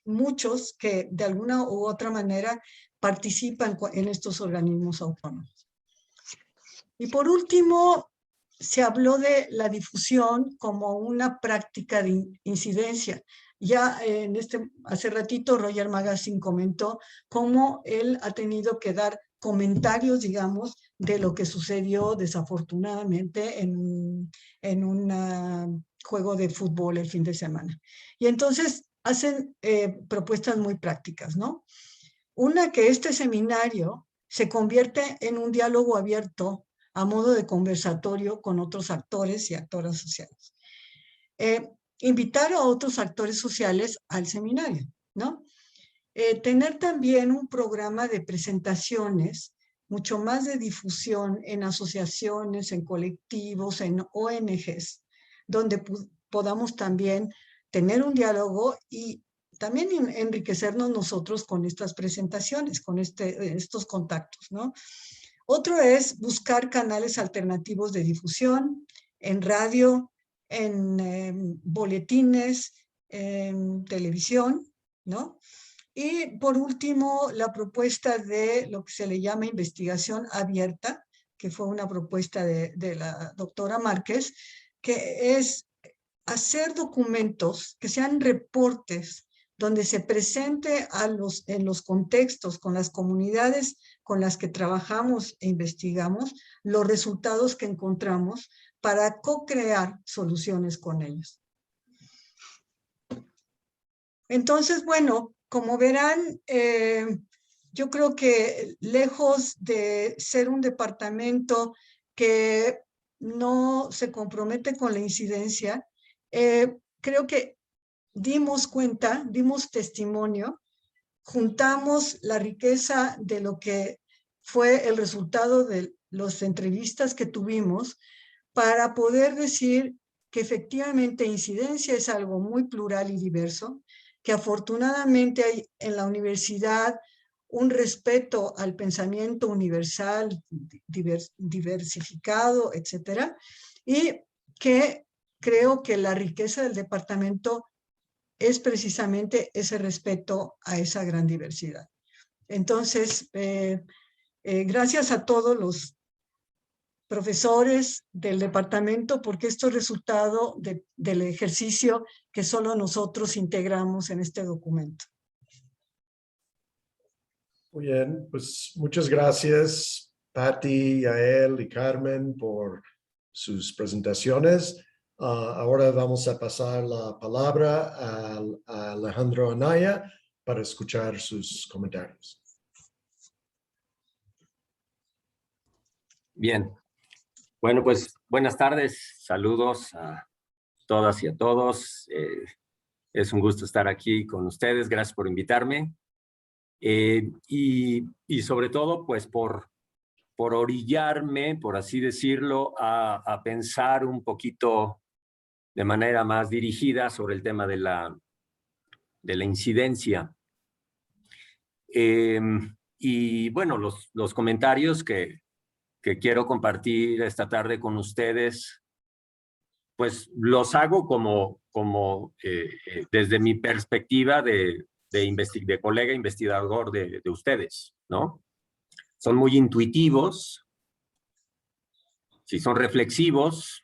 muchos que de alguna u otra manera participan en estos organismos autónomos. Y por último, se habló de la difusión como una práctica de incidencia. Ya hace ratito Roger Magazine comentó cómo él ha tenido que dar comentarios, digamos, de lo que sucedió desafortunadamente en un juego de fútbol el fin de semana. Y entonces hacen propuestas muy prácticas, ¿no? Una, que este seminario se convierte en un diálogo abierto a modo de conversatorio con otros actores y actoras sociales. Invitar a otros actores sociales al seminario, ¿no? Tener también un programa de presentaciones, mucho más de difusión en asociaciones, en colectivos, en ONGs, donde podamos también tener un diálogo y también enriquecernos nosotros con estas presentaciones, con estos contactos, ¿no? Otro es buscar canales alternativos de difusión en radio, en boletines, en televisión, ¿no? Y por último, la propuesta de lo que se le llama investigación abierta, que fue una propuesta de la doctora Márquez, que es hacer documentos que sean reportes donde se presente en los contextos, con las comunidades con las que trabajamos e investigamos, los resultados que encontramos para co-crear soluciones con ellos. Entonces, bueno, como verán, yo creo que lejos de ser un departamento que no se compromete con la incidencia, creo que dimos cuenta, dimos testimonio, juntamos la riqueza de lo que fue el resultado de las entrevistas que tuvimos para poder decir que efectivamente incidencia es algo muy plural y diverso, que afortunadamente hay en la universidad un respeto al pensamiento universal, diversificado, etcétera, y que creo que la riqueza del departamento es precisamente ese respeto a esa gran diversidad. Entonces, gracias a todos los profesores del departamento, porque esto es resultado del ejercicio que solo nosotros integramos en este documento. Muy bien, pues muchas gracias, Patti, Yael y Carmen, por sus presentaciones. Ahora vamos a pasar la palabra a Alejandro Anaya para escuchar sus comentarios. Bien. Bueno, pues buenas tardes, saludos a todas y a todos. Es un gusto estar aquí con ustedes, gracias por invitarme. Y sobre todo, pues por orillarme, por así decirlo, a pensar un poquito de manera más dirigida sobre el tema de la incidencia. Y bueno, los comentarios que quiero compartir esta tarde con ustedes, pues los hago como desde mi perspectiva de colega investigador de ustedes, ¿no? Son muy intuitivos, sí son reflexivos,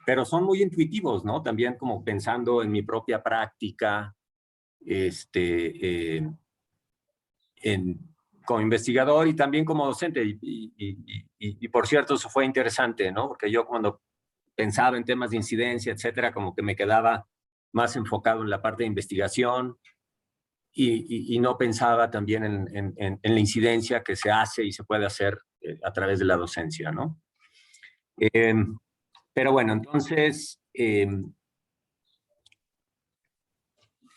pero son muy intuitivos, ¿no? También como pensando en mi propia práctica, como investigador y también como docente. Y por cierto, eso fue interesante, ¿no? Porque yo cuando pensaba en temas de incidencia, etcétera, como que me quedaba más enfocado en la parte de investigación y no pensaba también en la incidencia que se hace y se puede hacer a través de la docencia, ¿no? Pero bueno, entonces, ¿qué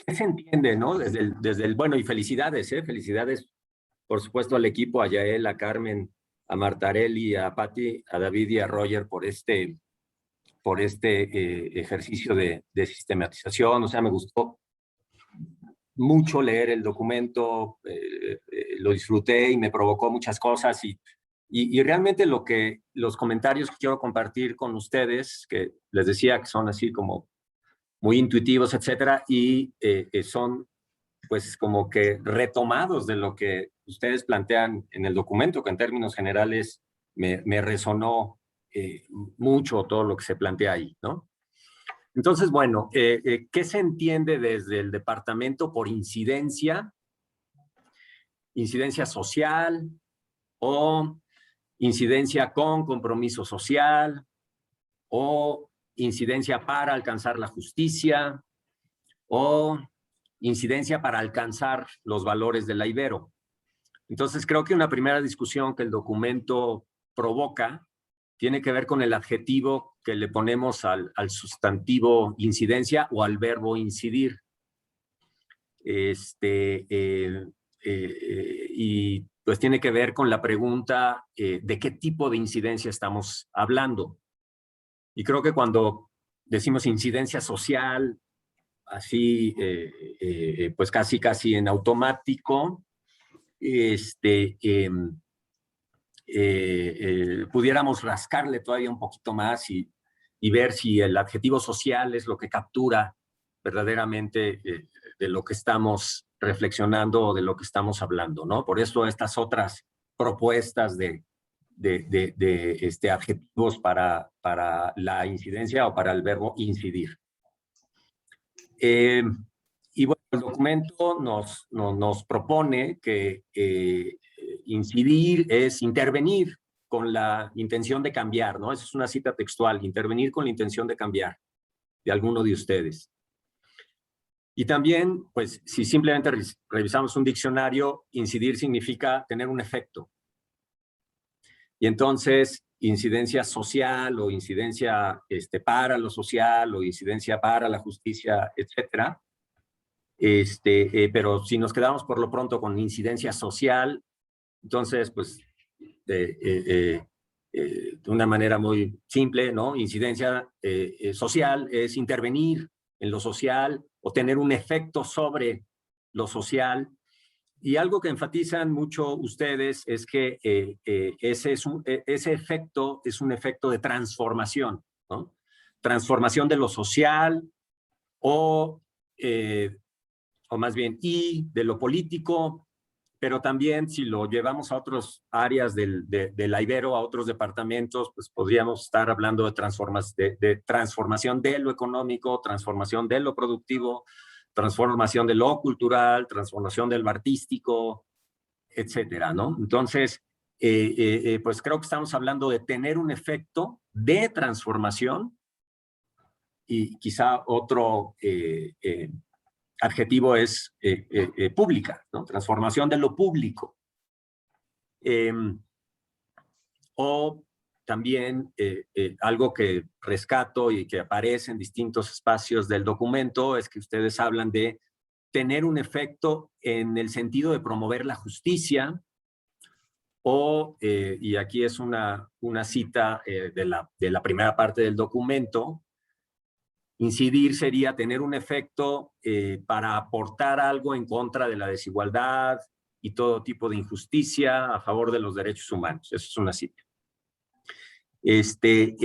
se entiende, no? Desde el bueno, y felicidades, felicidades, por supuesto, al equipo, a Yael, a Carmen, a Martarelli, a Patti, a David y a Roger por este ejercicio de sistematización. O sea, me gustó mucho leer el documento, lo disfruté y me provocó muchas cosas y realmente los comentarios que quiero compartir con ustedes, que les decía que son así como muy intuitivos, etcétera, y son pues como que retomados de lo que ustedes plantean en el documento, que en términos generales me resonó mucho todo lo que se plantea ahí, ¿no? Entonces, bueno, ¿qué se entiende desde el departamento por incidencia? Incidencia social o incidencia con compromiso social o incidencia para alcanzar la justicia o incidencia para alcanzar los valores de la Ibero. Entonces, creo que una primera discusión que el documento provoca tiene que ver con el adjetivo que le ponemos al sustantivo incidencia o al verbo incidir. Y pues tiene que ver con la pregunta de qué tipo de incidencia estamos hablando. Y creo que cuando decimos incidencia social, así, pues casi en automático, pudiéramos rascarle todavía un poquito más y ver si el adjetivo social es lo que captura verdaderamente de lo que estamos reflexionando o de lo que estamos hablando, ¿no? Por eso estas otras propuestas de adjetivos para la incidencia o para el verbo incidir. Y bueno, el documento nos propone que incidir es intervenir con la intención de cambiar, ¿no? Esa es una cita textual, intervenir con la intención de cambiar de alguno de ustedes. Y también, pues, si simplemente revisamos un diccionario, incidir significa tener un efecto. Y entonces, incidencia social o incidencia para lo social o incidencia para la justicia, etcétera. Pero si nos quedamos por lo pronto con incidencia social, entonces, pues, de una manera muy simple, ¿no? Incidencia social es intervenir en lo social o tener un efecto sobre lo social. Y algo que enfatizan mucho ustedes es que ese efecto es un efecto de transformación, ¿no? Transformación de lo social o más bien, y de lo político, pero también si lo llevamos a otras áreas de la Ibero, a otros departamentos, pues podríamos estar hablando de transformación de lo económico, transformación de lo productivo, transformación de lo cultural, transformación de lo artístico, etcétera, ¿no? Entonces, pues creo que estamos hablando de tener un efecto de transformación y quizá otro adjetivo es pública, ¿no? Transformación de lo público. O también algo que rescato y que aparece en distintos espacios del documento es que ustedes hablan de tener un efecto en el sentido de promover la justicia o, y aquí es una cita de la primera parte del documento, incidir sería tener un efecto para aportar algo en contra de la desigualdad y todo tipo de injusticia a favor de los derechos humanos. Eso es una cita. Entonces,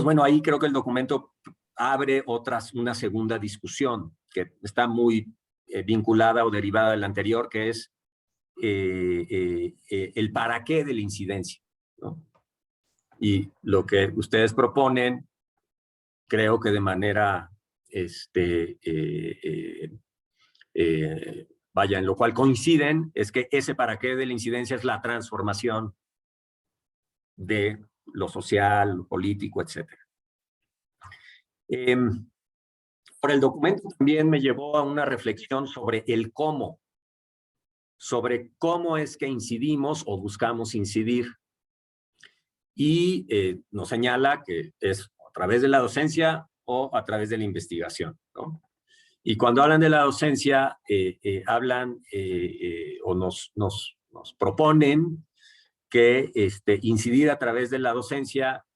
bueno, ahí creo que el documento abre una segunda discusión que está muy vinculada o derivada de la anterior, que es el para qué de la incidencia, ¿no? Y lo que ustedes proponen, creo que de manera, vaya, en lo cual coinciden, es que ese para qué de la incidencia es la transformación de lo social, lo político, etc. Por el documento también me llevó a una reflexión sobre el cómo, sobre cómo es que incidimos o buscamos incidir. Y nos señala que es a través de la docencia o a través de la investigación, ¿no? Y cuando hablan de la docencia, hablan o nos proponen que incidir a través de la docencia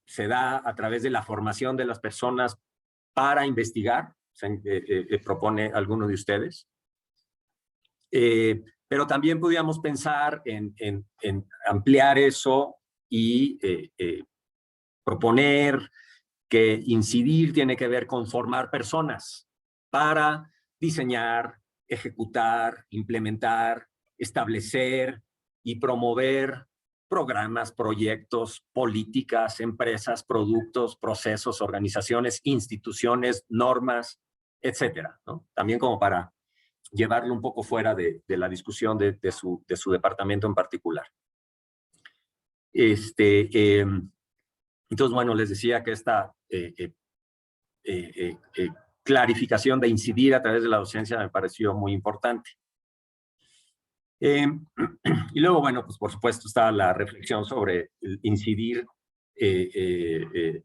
se da a través de la formación de las personas para investigar, propone alguno de ustedes. Pero también podríamos pensar en ampliar eso y proponer que incidir tiene que ver con formar personas para diseñar, ejecutar, implementar, establecer y promover programas, proyectos, políticas, empresas, productos, procesos, organizaciones, instituciones, normas, etcétera, ¿no? También como para llevarlo un poco fuera de la discusión de su departamento en particular. Entonces, bueno, les decía que esta clarificación de incidir a través de la docencia me pareció muy importante. Y luego, bueno, pues por supuesto está la reflexión sobre el incidir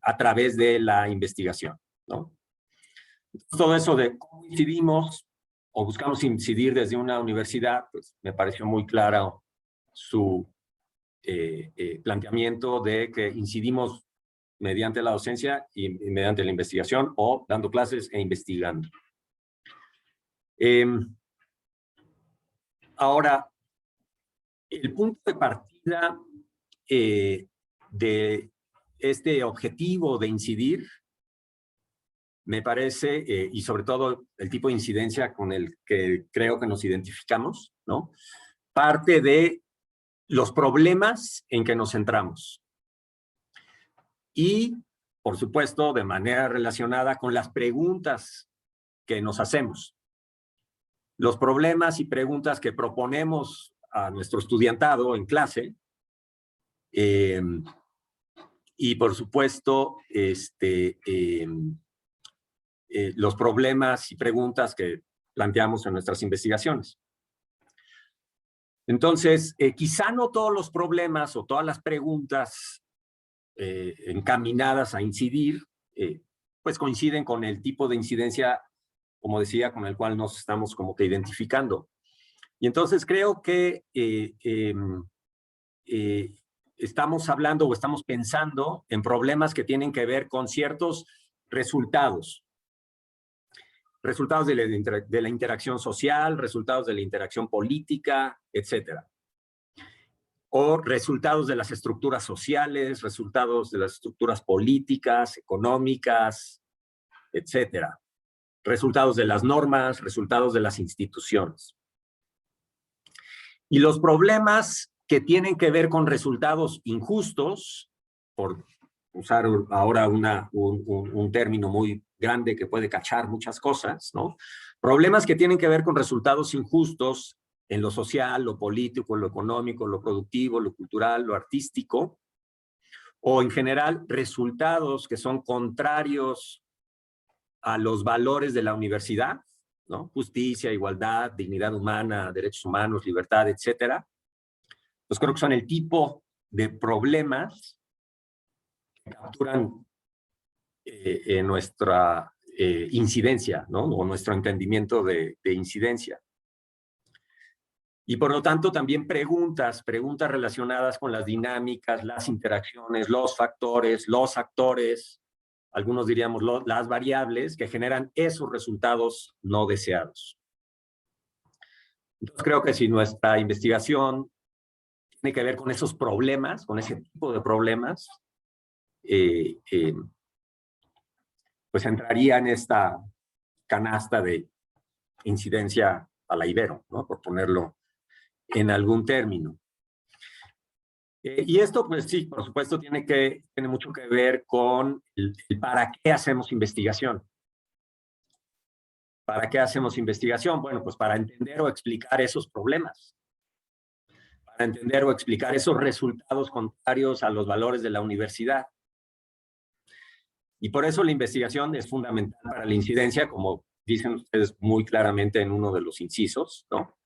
a través de la investigación, ¿no? Todo eso de cómo incidimos o buscamos incidir desde una universidad, pues me pareció muy claro su planteamiento de que incidimos mediante la docencia y mediante la investigación, o dando clases e investigando. Ahora, el punto de partida de este objetivo de incidir, me parece, y sobre todo el tipo de incidencia con el que creo que nos identificamos, ¿no? Parte de los problemas en que nos centramos. Y, por supuesto, de manera relacionada con las preguntas que nos hacemos. Los problemas y preguntas que proponemos a nuestro estudiantado en clase, y por supuesto, los problemas y preguntas que planteamos en nuestras investigaciones. Entonces, quizá no todos los problemas o todas las preguntas encaminadas a incidir, pues coinciden con el tipo de incidencia, como decía, con el cual nos estamos como que identificando. Y entonces creo que estamos hablando o estamos pensando en problemas que tienen que ver con ciertos resultados. Resultados de la interacción social, resultados de la interacción política, etcétera. O resultados de las estructuras sociales, resultados de las estructuras políticas, económicas, etcétera. Resultados de las normas, resultados de las instituciones. Y los problemas que tienen que ver con resultados injustos, por usar ahora un término muy grande que puede cachar muchas cosas, ¿no? Problemas que tienen que ver con resultados injustos en lo social, lo político, lo económico, lo productivo, lo cultural, lo artístico, o en general resultados que son contrarios a los valores de la universidad, ¿no? Justicia, igualdad, dignidad humana, derechos humanos, libertad, etcétera. Pues creo que son el tipo de problemas que capturan nuestra incidencia, ¿no? O nuestro entendimiento de incidencia. Y por lo tanto también preguntas relacionadas con las dinámicas, las interacciones, los factores, los actores, algunos diríamos las variables que generan esos resultados no deseados. Entonces creo que si nuestra investigación tiene que ver con esos problemas, con ese tipo de problemas, pues entraría en esta canasta de incidencia a la Ibero, ¿no? Por ponerlo en algún término. Y esto, pues sí, por supuesto, tiene mucho que ver con el para qué hacemos investigación. ¿Para qué hacemos investigación? Bueno, pues para entender o explicar esos problemas. Para entender o explicar esos resultados contrarios a los valores de la universidad. Y por eso la investigación es fundamental para la incidencia, como dicen ustedes muy claramente en uno de los incisos, ¿no?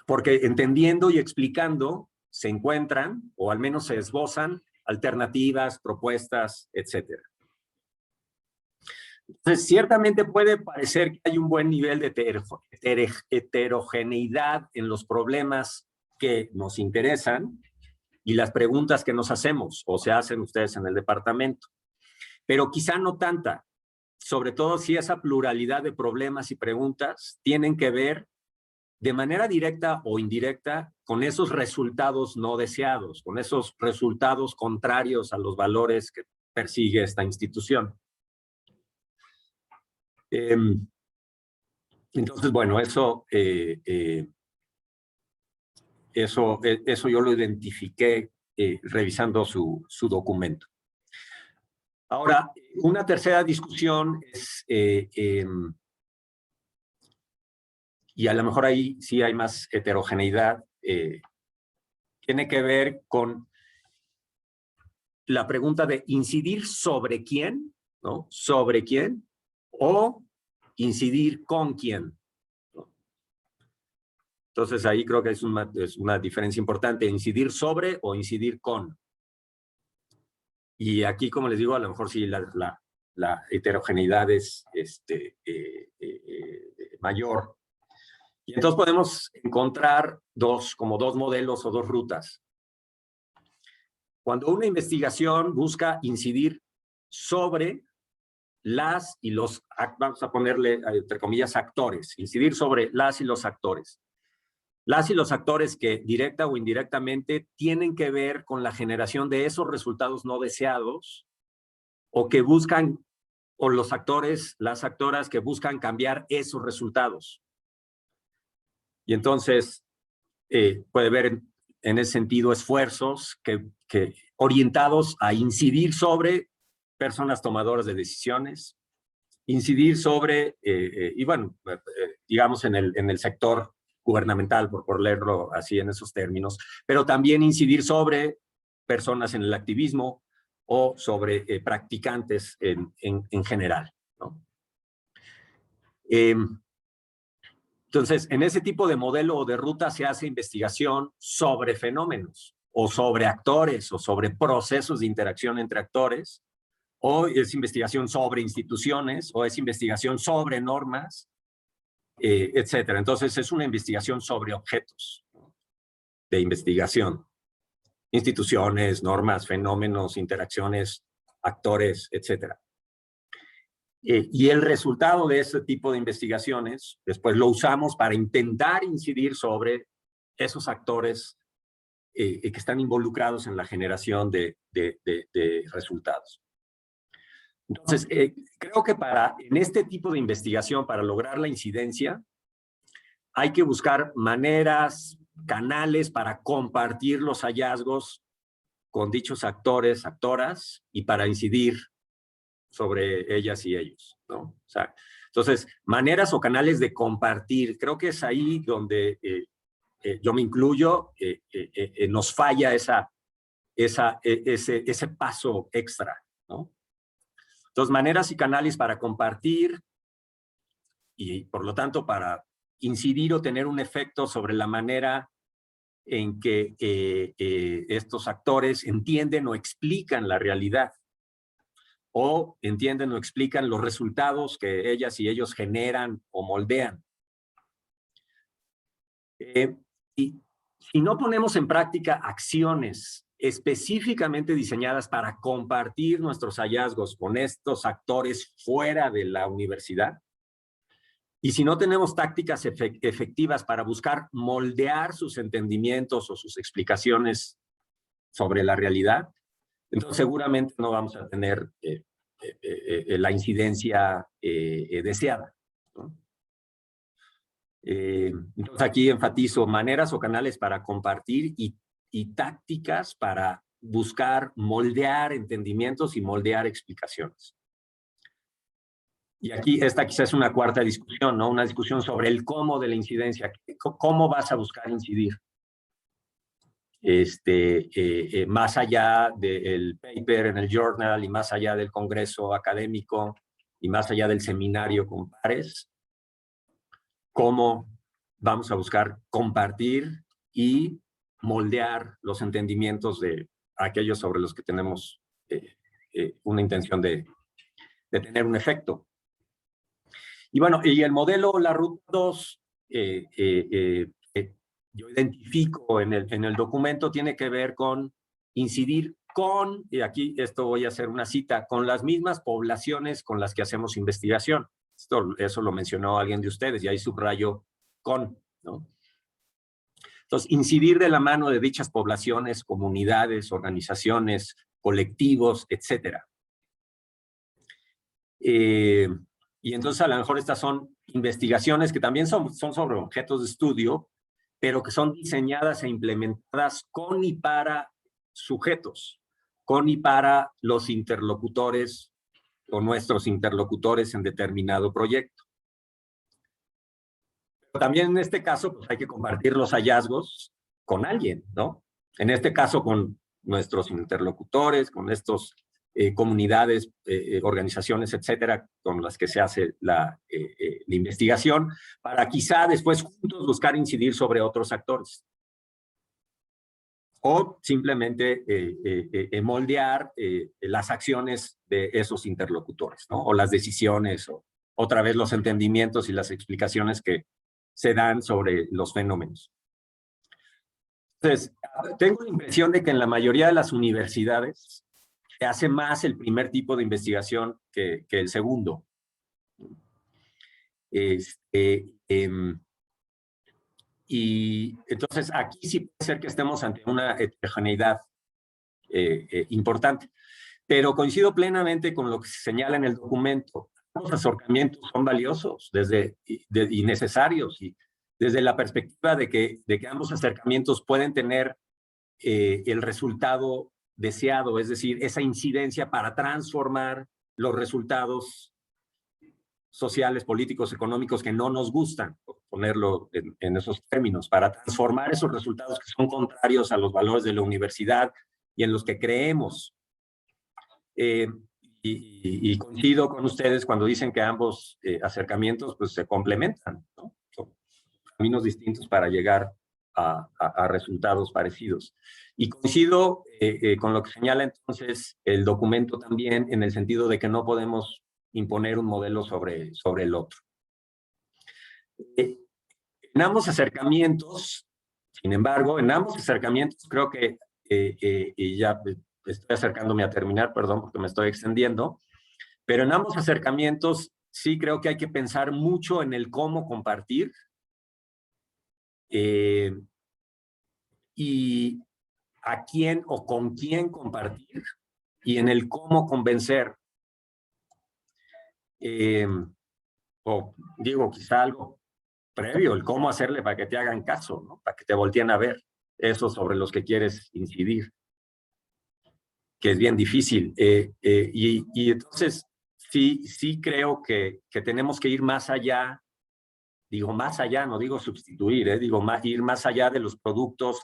Porque entendiendo y explicando se encuentran, o al menos se esbozan, alternativas, propuestas, etc. Entonces, ciertamente puede parecer que hay un buen nivel de heterogeneidad en los problemas que nos interesan y las preguntas que nos hacemos, o se hacen ustedes en el departamento. Pero quizá no tanta, sobre todo si esa pluralidad de problemas y preguntas tienen que ver de manera directa o indirecta con esos resultados no deseados, con esos resultados contrarios a los valores que persigue esta institución. Entonces, bueno, eso yo lo identifiqué revisando su documento. Ahora, una tercera discusión es, y a lo mejor ahí sí hay más heterogeneidad, tiene que ver con la pregunta de incidir sobre quién, ¿no? Sobre quién, o incidir con quién, ¿no? Entonces ahí creo que es una diferencia importante, incidir sobre o incidir con. Y aquí, como les digo, a lo mejor sí la heterogeneidad es mayor. Y entonces podemos encontrar como dos modelos o dos rutas. Cuando una investigación busca incidir sobre las y los, vamos a ponerle entre comillas actores, incidir sobre las y los actores. Las y los actores que directa o indirectamente tienen que ver con la generación de esos resultados no deseados o que buscan, o los actores, las actoras que buscan cambiar esos resultados. Y entonces puede ver en ese sentido esfuerzos que orientados a incidir sobre personas tomadoras de decisiones, incidir sobre, y bueno, digamos en el sector gubernamental, por leerlo así en esos términos, pero también incidir sobre personas en el activismo o sobre practicantes en general, ¿no? Entonces, en ese tipo de modelo o de ruta se hace investigación sobre fenómenos o sobre actores o sobre procesos de interacción entre actores, o es investigación sobre instituciones o es investigación sobre normas, etcétera. Entonces, es una investigación sobre objetos de investigación, instituciones, normas, fenómenos, interacciones, actores, etcétera. Y el resultado de ese tipo de investigaciones, después lo usamos para intentar incidir sobre esos actores que están involucrados en la generación de resultados. Entonces, creo que en este tipo de investigación, para lograr la incidencia, hay que buscar maneras, canales para compartir los hallazgos con dichos actores, actoras, y para incidir sobre ellas y ellos, ¿no? O sea, entonces, maneras o canales de compartir, creo que es ahí donde yo me incluyo, nos falla ese paso extra, ¿no? Entonces, maneras y canales para compartir y, por lo tanto, para incidir o tener un efecto sobre la manera en que estos actores entienden o explican la realidad, o entienden o explican los resultados que ellas y ellos generan o moldean. Y si no ponemos en práctica acciones específicamente diseñadas para compartir nuestros hallazgos con estos actores fuera de la universidad, y si no tenemos tácticas efectivas para buscar moldear sus entendimientos o sus explicaciones sobre la realidad, entonces seguramente no vamos a tener la incidencia deseada, ¿no? Entonces aquí enfatizo maneras o canales para compartir y tácticas para buscar moldear entendimientos y moldear explicaciones. Y aquí esta quizás es una cuarta discusión, ¿no? Una discusión sobre el cómo de la incidencia. ¿Cómo vas a buscar incidir? Más allá del paper en el journal y más allá del congreso académico y más allá del seminario con pares, ¿cómo vamos a buscar compartir y moldear los entendimientos de aquellos sobre los que tenemos una intención de tener un efecto? Y bueno, y el modelo, la ruta 2, yo identifico en el documento, tiene que ver con incidir con, y aquí esto voy a hacer una cita, con las mismas poblaciones con las que hacemos investigación. Eso lo mencionó alguien de ustedes, y ahí subrayo con, ¿no? Entonces, incidir de la mano de dichas poblaciones, comunidades, organizaciones, colectivos, etcétera. Y entonces a lo mejor estas son investigaciones que también son sobre objetos de estudio, pero que son diseñadas e implementadas con y para sujetos, con y para los interlocutores o nuestros interlocutores en determinado proyecto. Pero también en este caso pues hay que compartir los hallazgos con alguien, ¿no? En este caso con nuestros interlocutores, con estos comunidades, organizaciones, etcétera, con las que se hace la investigación, para quizá después juntos buscar incidir sobre otros actores. O simplemente moldear las acciones de esos interlocutores, ¿no? O las decisiones, o otra vez los entendimientos y las explicaciones que se dan sobre los fenómenos. Entonces, tengo la impresión de que en la mayoría de las universidades se hace más el primer tipo de investigación que el segundo. Y entonces aquí sí puede ser que estemos ante una heterogeneidad importante. Pero coincido plenamente con lo que se señala en el documento. Los acercamientos son valiosos y necesarios, y desde la perspectiva de que ambos acercamientos pueden tener el resultado deseado, es decir, esa incidencia para transformar los resultados sociales, políticos, económicos que no nos gustan, por ponerlo en esos términos, para transformar esos resultados que son contrarios a los valores de la universidad y en los que creemos. Y coincido con ustedes cuando dicen que ambos acercamientos pues, se complementan, ¿no? Son caminos distintos para llegar a resultados parecidos. Y coincido con lo que señala entonces el documento también, en el sentido de que no podemos imponer un modelo sobre el otro. En ambos acercamientos, sin embargo, creo que, y ya estoy acercándome a terminar, perdón, porque me estoy extendiendo, pero en ambos acercamientos sí creo que hay que pensar mucho en el cómo compartir y a quién o con quién compartir y en el cómo convencer. O digo, quizá algo previo, el cómo hacerle para que te hagan caso, ¿no? Para que te volteen a ver, eso sobre los que quieres incidir, que es bien difícil. Y entonces, sí creo que tenemos que ir más allá, digo más allá, no digo sustituir, digo ir más allá de los productos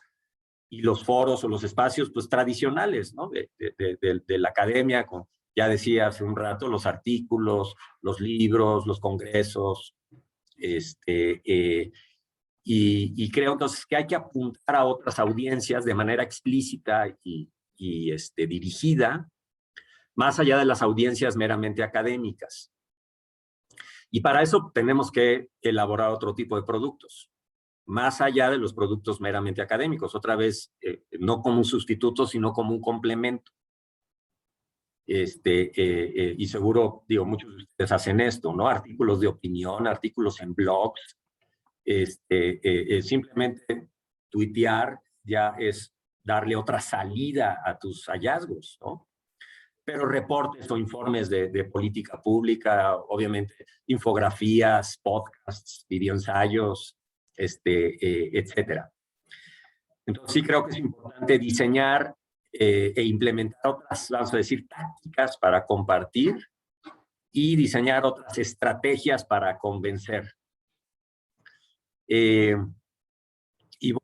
y los foros o los espacios pues, tradicionales, ¿no? de la academia, ya decía hace un rato, los artículos, los libros, los congresos, y creo entonces que hay que apuntar a otras audiencias de manera explícita y dirigida, más allá de las audiencias meramente académicas. Y para eso tenemos que elaborar otro tipo de productos, más allá de los productos meramente académicos, otra vez, no como un sustituto, sino como un complemento. Y seguro, digo, muchos de ustedes hacen esto, ¿no? Artículos de opinión, artículos en blogs, simplemente tuitear ya es darle otra salida a tus hallazgos, ¿no? Pero reportes o informes de política pública, obviamente infografías, podcasts, videoensayos, etcétera. Entonces sí creo que es importante diseñar e implementar otras, vamos a decir, tácticas para compartir y diseñar otras estrategias para convencer. Y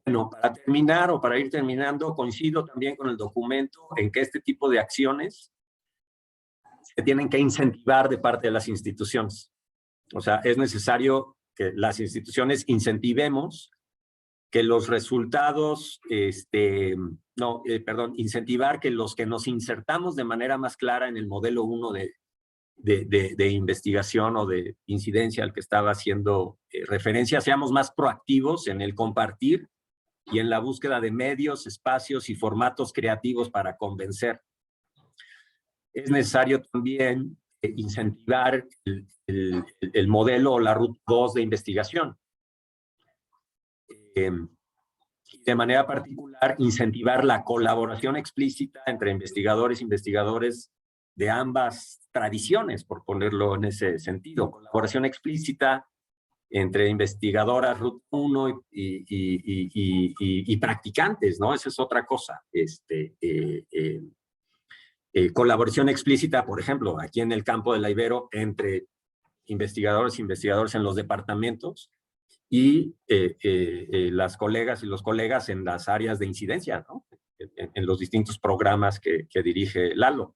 bueno, para terminar o para ir terminando, coincido también con el documento en que este tipo de acciones se tienen que incentivar de parte de las instituciones. O sea, es necesario que las instituciones incentivemos que los resultados, incentivar que los que nos insertamos de manera más clara en el modelo 1 de investigación o de incidencia al que estaba haciendo referencia, seamos más proactivos en el compartir y en la búsqueda de medios, espacios y formatos creativos para convencer. Es necesario también incentivar el modelo o la ruta 2 de investigación. De manera particular, incentivar la colaboración explícita entre investigadores e investigadores de ambas tradiciones, por ponerlo en ese sentido. Colaboración explícita entre investigadoras Ruta 1 y practicantes, ¿no? Esa es otra cosa. Colaboración explícita, por ejemplo, aquí en el campo de la Ibero, entre investigadores e investigadores en los departamentos y las colegas y los colegas en las áreas de incidencia, ¿no? En los distintos programas que dirige Lalo.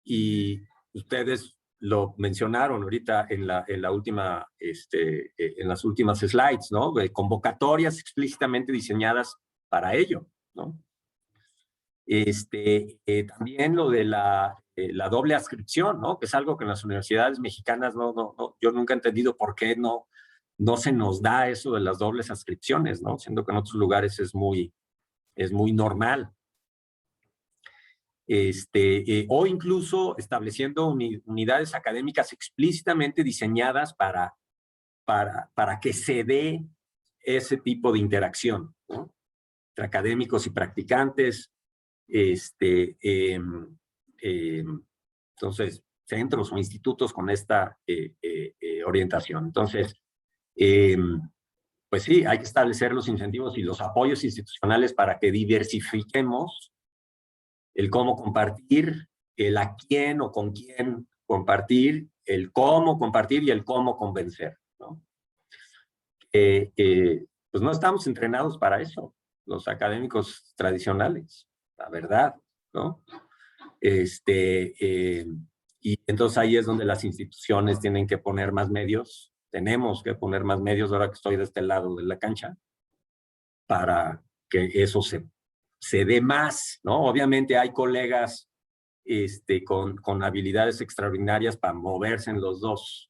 Y ustedes lo mencionaron ahorita en la última, en las últimas slides, ¿no? Convocatorias explícitamente diseñadas para ello, ¿no? También lo de la doble adscripción, ¿no? Que es algo que en las universidades mexicanas yo nunca he entendido por qué no no se nos da eso de las dobles adscripciones, ¿no? Siendo que en otros lugares es muy normal. O incluso estableciendo unidades académicas explícitamente diseñadas para que se dé ese tipo de interacción, ¿no? Entre académicos y practicantes, entonces, centros o institutos con esta orientación. Entonces, pues sí, hay que establecer los incentivos y los apoyos institucionales para que diversifiquemos el cómo compartir, el a quién o con quién compartir, el cómo compartir y el cómo convencer, ¿no? Pues no estamos entrenados para eso, los académicos tradicionales, la verdad, ¿no? Y entonces ahí es donde las instituciones tienen que poner más medios, tenemos que poner más medios ahora que estoy de este lado de la cancha, para que eso se dé más, ¿no? Obviamente hay colegas con habilidades extraordinarias para moverse en los dos,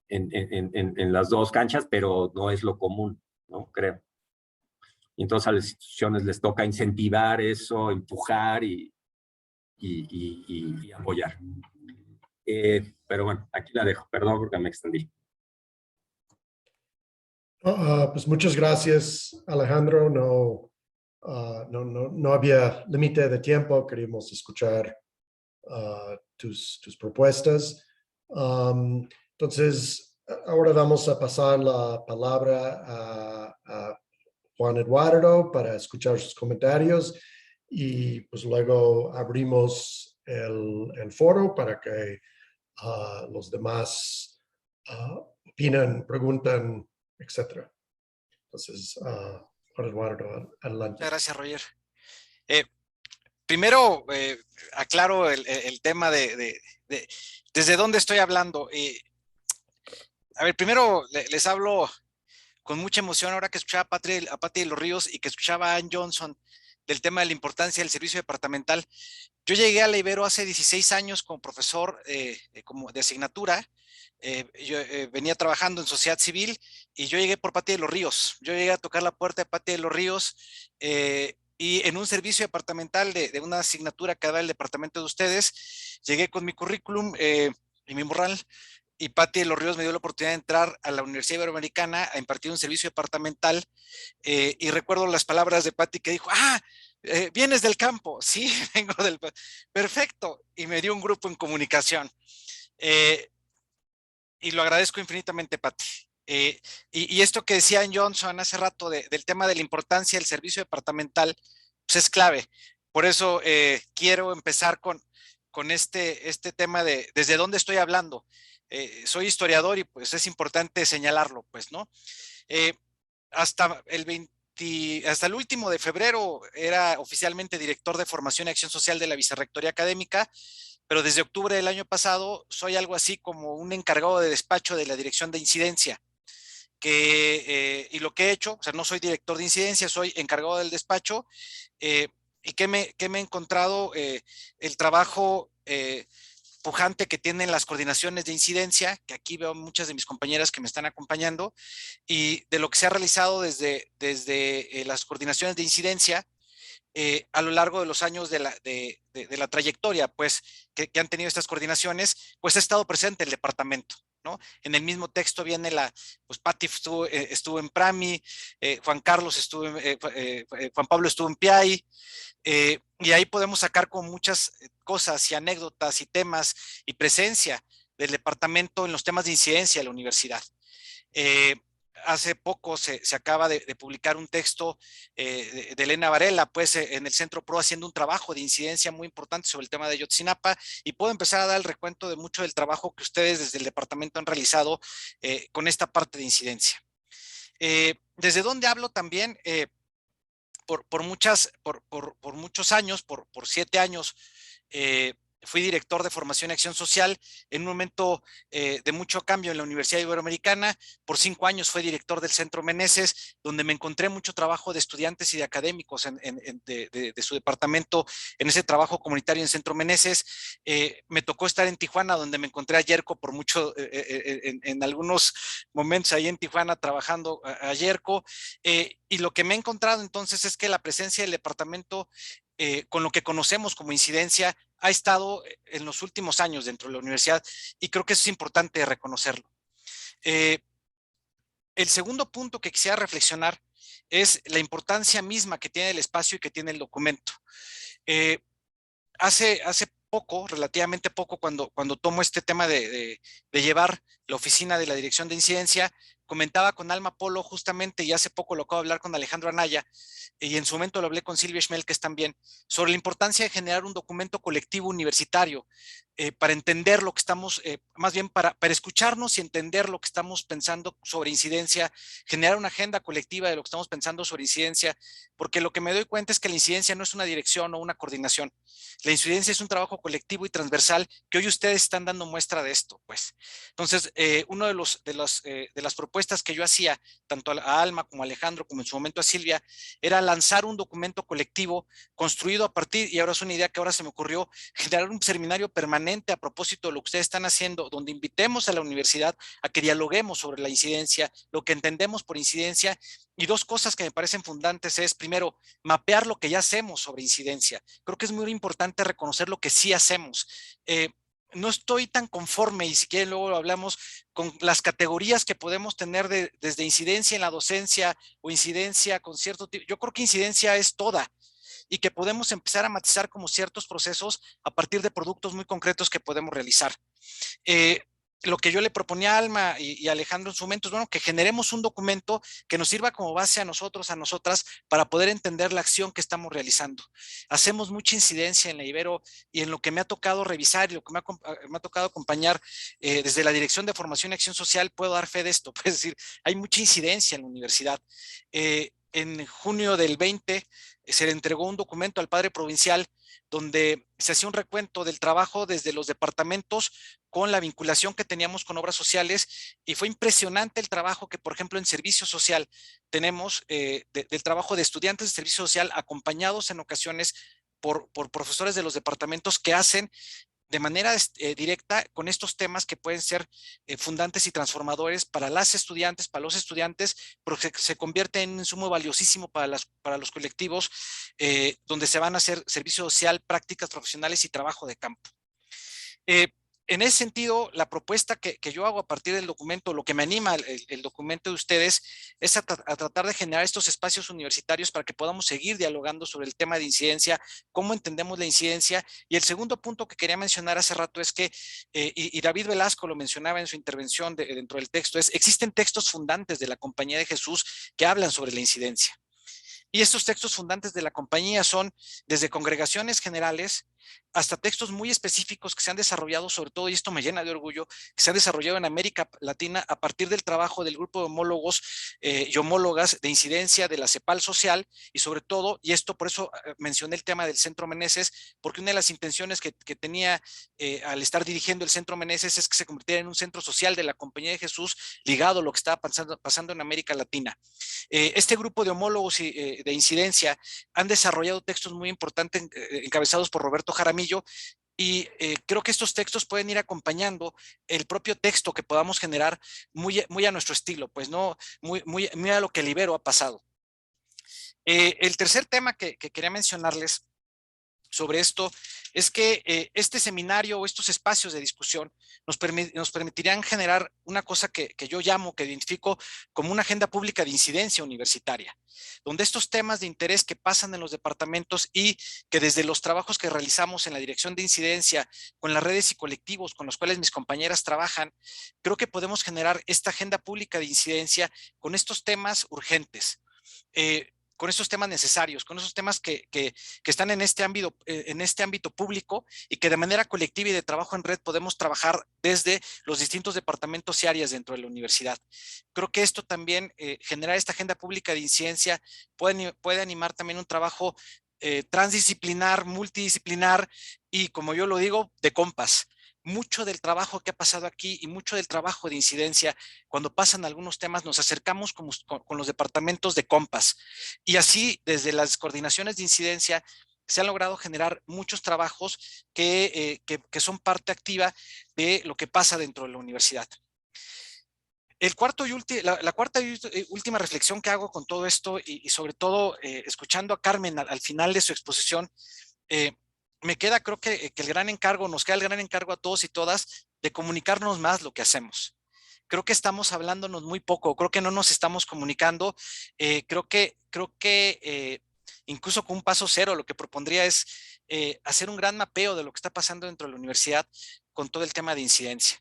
en las dos canchas, pero no es lo común, ¿no? Creo. Y entonces a las instituciones les toca incentivar eso, empujar y apoyar. Pero bueno, aquí la dejo, perdón porque me extendí. Pues muchas gracias, Alejandro. No había límite de tiempo, queríamos escuchar tus propuestas. Entonces, ahora vamos a pasar la palabra a Juan Eduardo para escuchar sus comentarios y pues luego abrimos el foro para que los demás opinan, preguntan, etc. Entonces, Juan Eduardo, adelante. Muchas gracias, Roger. Primero, aclaro el tema de desde dónde estoy hablando. A ver, primero les hablo con mucha emoción ahora que escuchaba a Pati de los Ríos y que escuchaba a Ann Johnson del tema de la importancia del servicio departamental. Yo llegué a la Ibero hace 16 años como profesor como de asignatura. Yo venía trabajando en sociedad civil y yo llegué por Pati de los Ríos. Yo llegué a tocar la puerta de Pati de los Ríos y en un servicio departamental de una asignatura que daba el departamento de ustedes, llegué con mi currículum y mi morral. Y Pati de los Ríos me dio la oportunidad de entrar a la Universidad Iberoamericana a impartir un servicio departamental. Y recuerdo las palabras de Pati que dijo, vienes del campo. Sí, vengo del... Perfecto. Y me dio un grupo en comunicación. Y lo agradezco infinitamente, Pati. Y esto que decía Ann Johnson hace rato del tema de la importancia del servicio departamental, pues es clave. Por eso quiero empezar con este tema de desde dónde estoy hablando. Soy historiador y pues es importante señalarlo, pues, ¿no? Hasta el último de febrero era oficialmente director de formación y acción social de la Vicerrectoría Académica, pero desde octubre del año pasado soy algo así como un encargado de despacho de la Dirección de Incidencia, y lo que he hecho, o sea, no soy director de incidencia, soy encargado del despacho, y que me he encontrado el trabajo pujante que tienen las coordinaciones de incidencia, que aquí veo muchas de mis compañeras que me están acompañando, y de lo que se ha realizado desde las coordinaciones de incidencia a lo largo de los años de la trayectoria, pues, que han tenido estas coordinaciones, pues ha estado presente el departamento, ¿no? En el mismo texto viene pues Pati estuvo en Prami, Juan Carlos Juan Pablo estuvo en PIAI, y ahí podemos sacar con muchas cosas y anécdotas y temas y presencia del departamento en los temas de incidencia de la universidad. Hace poco se acaba de publicar un texto de Elena Varela, pues en el Centro PRO haciendo un trabajo de incidencia muy importante sobre el tema de Ayotzinapa, y puedo empezar a dar el recuento de mucho del trabajo que ustedes desde el departamento han realizado con esta parte de incidencia. ¿Desde dónde hablo también? Por muchos años, por 7 años, fui director de formación y acción social en un momento de mucho cambio en la Universidad Iberoamericana. Por 5 años fui director del Centro Meneses, donde me encontré mucho trabajo de estudiantes y de académicos de su departamento en ese trabajo comunitario en Centro Meneses. Me tocó estar en Tijuana, donde me encontré a Yerko por mucho, en algunos momentos ahí en Tijuana trabajando a Yerko. Y lo que me he encontrado entonces es que la presencia del departamento con lo que conocemos como incidencia ha estado en los últimos años dentro de la universidad, y creo que eso es importante reconocerlo. El segundo punto que quisiera reflexionar es la importancia misma que tiene el espacio y que tiene el documento. Hace poco, relativamente poco, cuando tomo este tema de llevar la oficina de la Dirección de Incidencia, comentaba con Alma Polo justamente, y hace poco lo acabo de hablar con Alejandro Anaya, y en su momento lo hablé con Silvia Schmelkes también, sobre la importancia de generar un documento colectivo universitario para entender lo que estamos, más bien para escucharnos y entender lo que estamos pensando sobre incidencia, generar una agenda colectiva de lo que estamos pensando sobre incidencia, porque lo que me doy cuenta es que la incidencia no es una dirección o una coordinación. La incidencia es un trabajo colectivo y transversal que hoy ustedes están dando muestra de esto, pues. Entonces, uno de las propuestas que yo hacía, tanto a Alma como a Alejandro, como en su momento a Silvia, era lanzar un documento colectivo construido a partir, y ahora es una idea que ahora se me ocurrió, generar un seminario permanente a propósito de lo que ustedes están haciendo, donde invitemos a la universidad a que dialoguemos sobre la incidencia, lo que entendemos por incidencia. Y dos cosas que me parecen fundantes es, primero, mapear lo que ya hacemos sobre incidencia. Creo que es muy importante reconocer lo que sí hacemos. No estoy tan conforme, y si quieren luego lo hablamos, con las categorías que podemos tener desde incidencia en la docencia o incidencia con cierto tipo. Yo creo que incidencia es toda, y que podemos empezar a matizar como ciertos procesos a partir de productos muy concretos que podemos realizar. Lo que yo le proponía a Alma y a Alejandro en su momento es, bueno, que generemos un documento que nos sirva como base a nosotros, a nosotras, para poder entender la acción que estamos realizando. Hacemos mucha incidencia en la Ibero, y en lo que me ha tocado revisar y lo que me ha tocado acompañar desde la Dirección de Formación y Acción Social, puedo dar fe de esto. Es decir, hay mucha incidencia en la universidad. En junio del 20 se le entregó un documento al padre provincial donde se hacía un recuento del trabajo desde los departamentos con la vinculación que teníamos con obras sociales, y fue impresionante el trabajo que, por ejemplo, en servicio social tenemos, del trabajo de estudiantes de servicio social acompañados en ocasiones por profesores de los departamentos que hacen de manera directa con estos temas que pueden ser fundantes y transformadores para las estudiantes, para los estudiantes, porque se convierte en un insumo valiosísimo para los colectivos, donde se van a hacer servicio social, prácticas profesionales y trabajo de campo. En ese sentido, la propuesta que yo hago a partir del documento, lo que me anima el documento de ustedes, es a tratar de generar estos espacios universitarios para que podamos seguir dialogando sobre el tema de incidencia, cómo entendemos la incidencia. Y el segundo punto que quería mencionar hace rato es que, y David Velasco lo mencionaba en su intervención dentro del texto, existen textos fundantes de la Compañía de Jesús que hablan sobre la incidencia. Y estos textos fundantes de la compañía son desde congregaciones generales hasta textos muy específicos que se han desarrollado, sobre todo, y esto me llena de orgullo, que se han desarrollado en América Latina a partir del trabajo del grupo de homólogos y homólogas de incidencia de la CEPAL Social, y sobre todo, y esto por eso mencioné el tema del Centro Meneses, porque una de las intenciones que tenía al estar dirigiendo el Centro Meneses es que se convirtiera en un centro social de la Compañía de Jesús ligado a lo que estaba pasando en América Latina. Este grupo de homólogos de incidencia han desarrollado textos muy importantes encabezados por Roberto Jaramillo, y creo que estos textos pueden ir acompañando el propio texto que podamos generar muy a nuestro estilo, pues no muy a lo que el Ibero ha pasado. El tercer tema que quería mencionarles sobre esto es que este seminario o estos espacios de discusión nos permitirían generar una cosa que yo llamo, que identifico como una agenda pública de incidencia universitaria, donde estos temas de interés que pasan en los departamentos y que desde los trabajos que realizamos en la Dirección de Incidencia, con las redes y colectivos con los cuales mis compañeras trabajan, creo que podemos generar esta agenda pública de incidencia con estos temas urgentes. Con estos temas necesarios, con esos temas que están en este ámbito público, y que de manera colectiva y de trabajo en red podemos trabajar desde los distintos departamentos y áreas dentro de la universidad. Creo que esto también, generar esta agenda pública de incidencia, puede animar también un trabajo transdisciplinar, multidisciplinar, y, como yo lo digo, de compas. Mucho del trabajo que ha pasado aquí y mucho del trabajo de incidencia, cuando pasan algunos temas, nos acercamos con los departamentos de compas. Y así, desde las coordinaciones de incidencia, se han logrado generar muchos trabajos que son parte activa de lo que pasa dentro de la universidad. La cuarta y última reflexión que hago con todo esto, y sobre todo escuchando a Carmen al final de su exposición, me queda, creo que el gran encargo, nos queda el gran encargo a todos y todas de comunicarnos más lo que hacemos. Creo que estamos hablándonos muy poco, creo que no nos estamos comunicando, creo que incluso con un paso cero lo que propondría es hacer un gran mapeo de lo que está pasando dentro de la universidad con todo el tema de incidencia.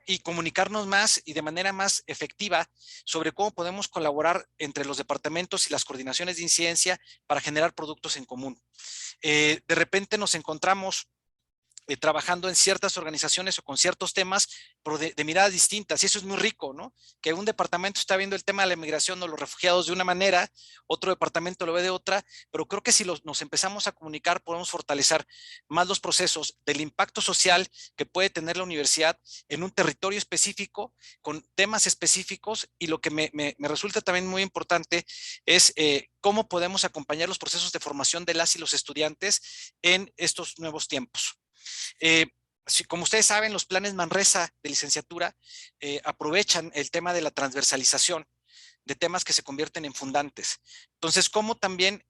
Y comunicarnos más y de manera más efectiva sobre cómo podemos colaborar entre los departamentos y las coordinaciones de incidencia para generar productos en común. De repente nos encontramos trabajando en ciertas organizaciones o con ciertos temas, pero de miradas distintas, y eso es muy rico, ¿no? Que un departamento está viendo el tema de la migración o los refugiados de una manera, otro departamento lo ve de otra, pero creo que si nos empezamos a comunicar, podemos fortalecer más los procesos del impacto social que puede tener la universidad en un territorio específico, con temas específicos, y lo que me resulta también muy importante es cómo podemos acompañar los procesos de formación de las y los estudiantes en estos nuevos tiempos. Como ustedes saben, los planes Manresa de licenciatura aprovechan el tema de la transversalización de temas que se convierten en fundantes. Entonces, ¿cómo también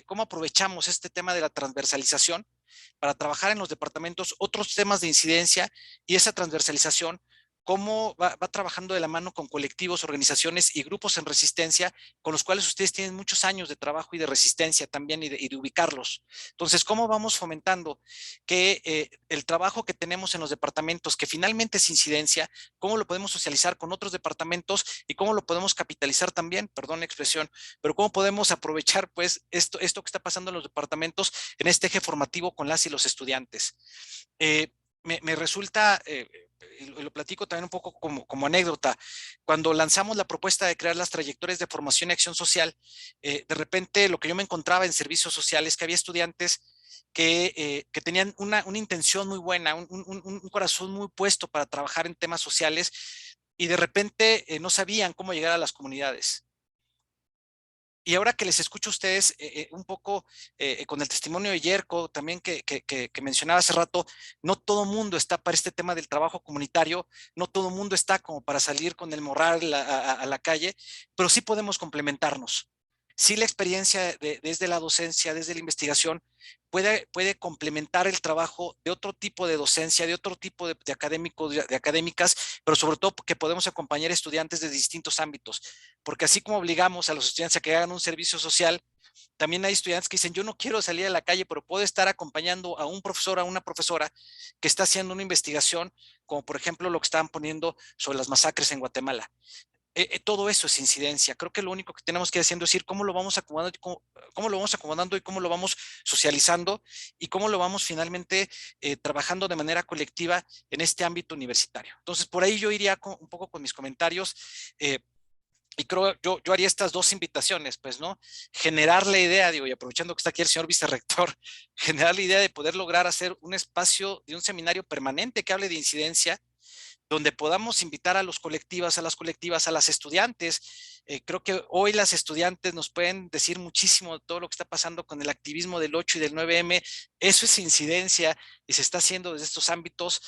cómo aprovechamos este tema de la transversalización para trabajar en los departamentos otros temas de incidencia, y esa transversalización cómo va trabajando de la mano con colectivos, organizaciones y grupos en resistencia con los cuales ustedes tienen muchos años de trabajo y de resistencia también, y de ubicarlos? Entonces, ¿cómo vamos fomentando que el trabajo que tenemos en los departamentos, que finalmente es incidencia, cómo lo podemos socializar con otros departamentos y cómo lo podemos capitalizar también, perdón la expresión, pero cómo podemos aprovechar pues esto que está pasando en los departamentos en este eje formativo con las y los estudiantes? Me resulta, y lo platico también un poco como anécdota, cuando lanzamos la propuesta de crear las trayectorias de formación y acción social, de repente lo que yo me encontraba en servicios sociales, que había estudiantes que tenían una intención muy buena, un corazón muy puesto para trabajar en temas sociales, y de repente no sabían cómo llegar a las comunidades. Y ahora que les escucho a ustedes un poco con el testimonio de Yerko, también que mencionaba hace rato, no todo mundo está para este tema del trabajo comunitario, no todo mundo está como para salir con el morral a la calle, pero sí podemos complementarnos. Sí, la experiencia desde la docencia, desde la investigación, puede complementar el trabajo de otro tipo de docencia, de otro tipo de académicos, de académicas, pero sobre todo que podemos acompañar estudiantes de distintos ámbitos, porque así como obligamos a los estudiantes a que hagan un servicio social, también hay estudiantes que dicen, yo no quiero salir a la calle, pero puedo estar acompañando a un profesor, a una profesora que está haciendo una investigación, como por ejemplo lo que estaban poniendo sobre las masacres en Guatemala. Todo eso es incidencia. Creo que lo único que tenemos que ir haciendo es ir cómo lo vamos acomodando, cómo lo vamos acomodando y cómo lo vamos socializando, y cómo lo vamos finalmente trabajando de manera colectiva en este ámbito universitario. Entonces, por ahí yo iría un poco con mis comentarios. Y creo, yo haría estas dos invitaciones, pues, ¿no? Generar la idea, digo, y aprovechando que está aquí el señor vicerrector, generar la idea de poder lograr hacer un espacio de un seminario permanente que hable de incidencia, donde podamos invitar a los colectivas, a las estudiantes. Creo que hoy las estudiantes nos pueden decir muchísimo de todo lo que está pasando con el activismo del 8 y del 9M. Eso es incidencia y se está haciendo desde estos ámbitos.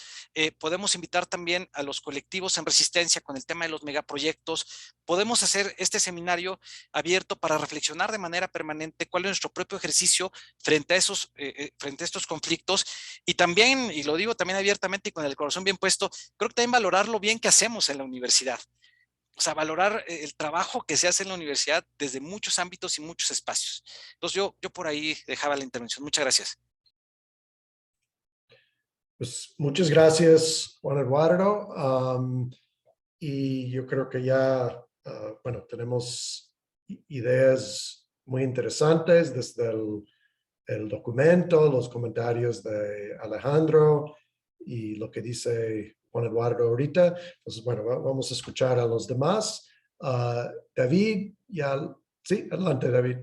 Podemos invitar también a los colectivos en resistencia con el tema de los megaproyectos. Podemos hacer este seminario abierto para reflexionar de manera permanente cuál es nuestro propio ejercicio frente a estos conflictos. Y también, y lo digo también abiertamente y con el corazón bien puesto, creo que también valorar lo bien que hacemos en la universidad. O sea, valorar el trabajo que se hace en la universidad desde muchos ámbitos y muchos espacios. Entonces yo por ahí dejaba la intervención. Muchas gracias. Pues muchas gracias, Juan Eduardo. Y yo creo que ya, bueno, tenemos ideas muy interesantes desde el documento, los comentarios de Alejandro y lo que dice Juan Eduardo ahorita. Entonces, bueno, vamos a escuchar a los demás. David, sí, adelante, David.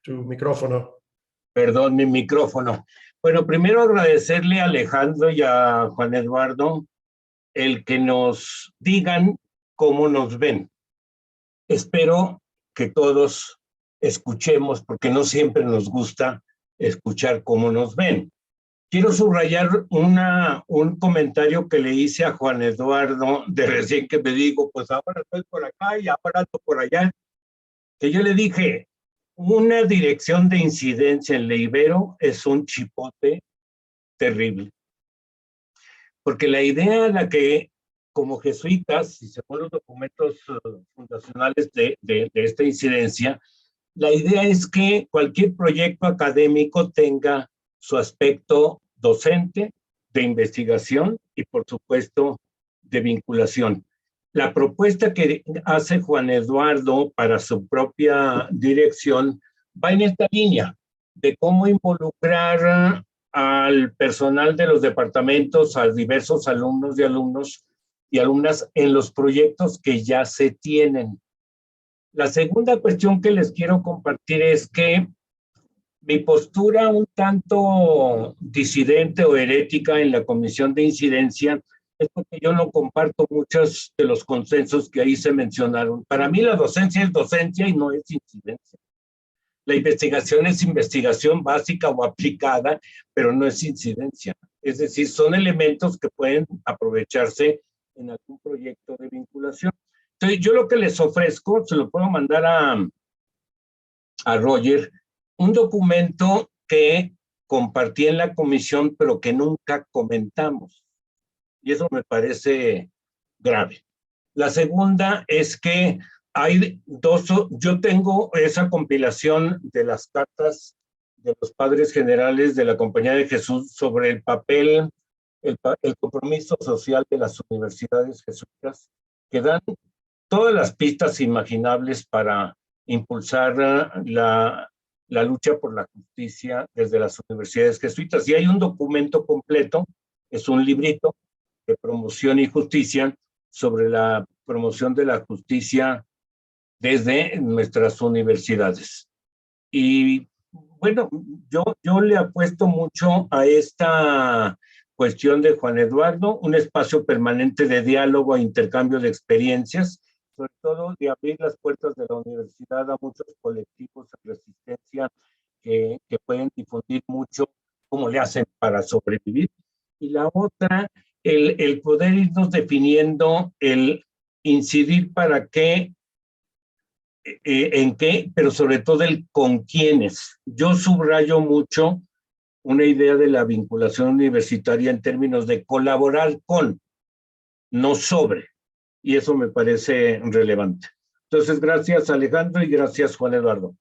Tu micrófono. Perdón, mi micrófono. Bueno, primero agradecerle a Alejandro y a Juan Eduardo el que nos digan cómo nos ven. Espero que todos escuchemos, porque no siempre nos gusta escuchar cómo nos ven. Quiero subrayar un comentario que le hice a Juan Eduardo de recién, que me digo, pues ahora estoy por acá y ahora ando por allá. Que yo le dije, una dirección de incidencia en la Ibero es un chipote terrible. Porque la idea en la que, como jesuitas, y según los documentos fundacionales de esta incidencia, la idea es que cualquier proyecto académico tenga su aspecto docente, de investigación y, por supuesto, de vinculación. La propuesta que hace Juan Eduardo para su propia dirección va en esta línea de cómo involucrar al personal de los departamentos, a diversos alumnos y alumnas en los proyectos que ya se tienen. La segunda cuestión que les quiero compartir es que mi postura un tanto disidente o herética en la comisión de incidencia es porque yo no comparto muchos de los consensos que ahí se mencionaron. Para mí la docencia es docencia y no es incidencia. La investigación es investigación básica o aplicada, pero no es incidencia. Es decir, son elementos que pueden aprovecharse en algún proyecto de vinculación. Entonces, yo lo que les ofrezco, se lo puedo mandar a Roger, un documento que compartí en la comisión, pero que nunca comentamos. Y eso me parece grave. La segunda es que hay yo tengo esa compilación de las cartas de los padres generales de la Compañía de Jesús sobre el papel, el compromiso social de las universidades jesuitas, que dan todas las pistas imaginables para impulsar la lucha por la justicia desde las universidades jesuitas. Y hay un documento completo, es un librito de promoción y justicia sobre la promoción de la justicia desde nuestras universidades. Y bueno, yo le apuesto mucho a esta cuestión de Juan Eduardo, un espacio permanente de diálogo e intercambio de experiencias, sobre todo de abrir las puertas de la universidad a muchos colectivos de resistencia que pueden difundir mucho cómo le hacen para sobrevivir. Y la otra, el poder irnos definiendo, el incidir para qué, en qué, pero sobre todo el con quiénes. Yo subrayo mucho una idea de la vinculación universitaria en términos de colaborar con, no sobre. Y eso me parece relevante. Entonces, gracias Alejandro y gracias Juan Eduardo.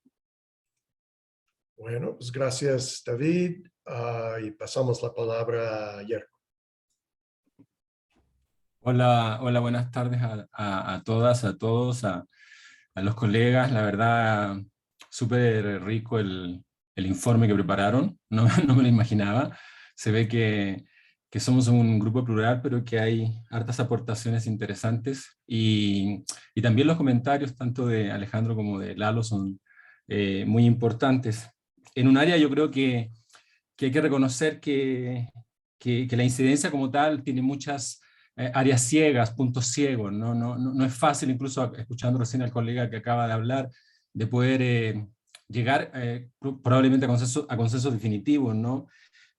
Bueno, pues gracias David. Y pasamos la palabra a Yerko. Hola, buenas tardes a todas, a todos, a los colegas. La verdad, súper rico el informe que prepararon, no me lo imaginaba. Se ve que somos un grupo plural, pero que hay hartas aportaciones interesantes, y también los comentarios tanto de Alejandro como de Lalo son muy importantes. En un área yo creo que hay que reconocer que la incidencia como tal tiene muchas áreas ciegas, puntos ciegos, no es fácil, incluso escuchando recién al colega que acaba de hablar, de poder llegar probablemente a consensos definitivos, ¿no?